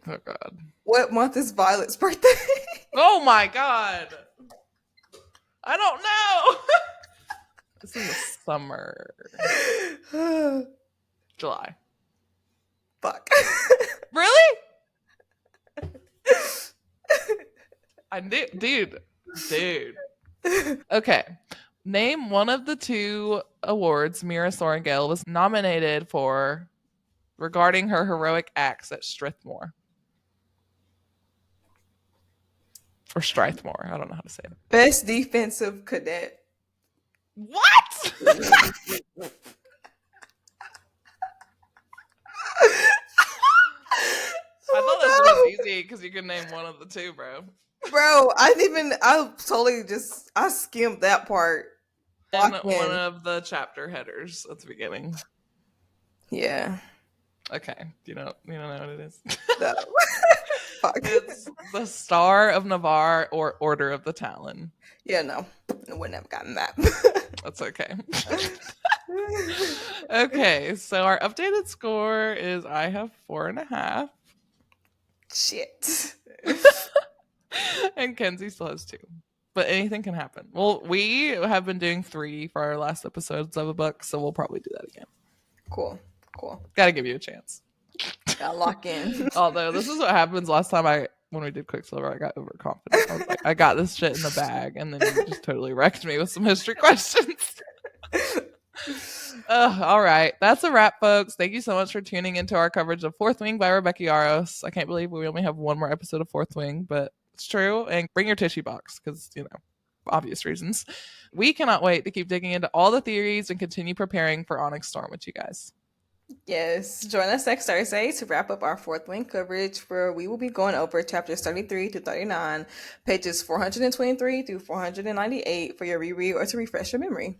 Oh, God. What month is Violet's birthday? Oh, my God. I don't know. This is the summer. July. Fuck. Really? I knew. Dude. Okay. Name one of the 2 awards Mira Sorengale was nominated for regarding her heroic acts at Strathmore. Or Strathmore. I don't know how to say it. Best defensive cadet. What? I thought this was easy because you could name one of the 2, bro. Bro, I skimmed that part. And one of the chapter headers at the beginning. Yeah. Okay. You don't know what it is? No. Fuck. It's the Star of Navarre or Order of the Talon. Yeah, no. I wouldn't have gotten that. That's okay. Okay, so our updated score is I have 4.5. Shit. And Kenzie still has 2. But anything can happen. Well, we have been doing 3 for our last episodes of a book, so we'll probably do that again. Cool. Gotta give you a chance. Gotta lock in. Although this is what happens last time when we did Quicksilver, I got overconfident. I was like, I got this shit in the bag, and then you just totally wrecked me with some history questions. All right. That's a wrap, folks. Thank you so much for tuning into our coverage of Fourth Wing by Rebecca Yarros. I can't believe we only have one more episode of Fourth Wing, but it's true. And bring your tissue box because, obvious reasons. We cannot wait to keep digging into all the theories and continue preparing for Onyx Storm with you guys. Yes, join us next Thursday to wrap up our fourth wing coverage, where we will be going over chapters 33 to 39, pages 423 through 498 for your reread or to refresh your memory.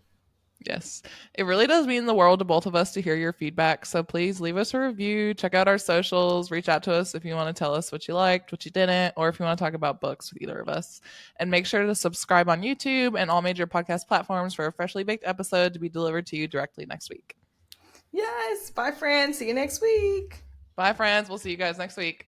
Yes, it really does mean the world to both of us to hear your feedback. So please leave us a review, check out our socials, reach out to us if you want to tell us what you liked, what you didn't, or if you want to talk about books with either of us. And make sure to subscribe on YouTube and all major podcast platforms for a freshly baked episode to be delivered to you directly next week. Yes, bye friends. See you next week. Bye, friends. We'll see you guys next week.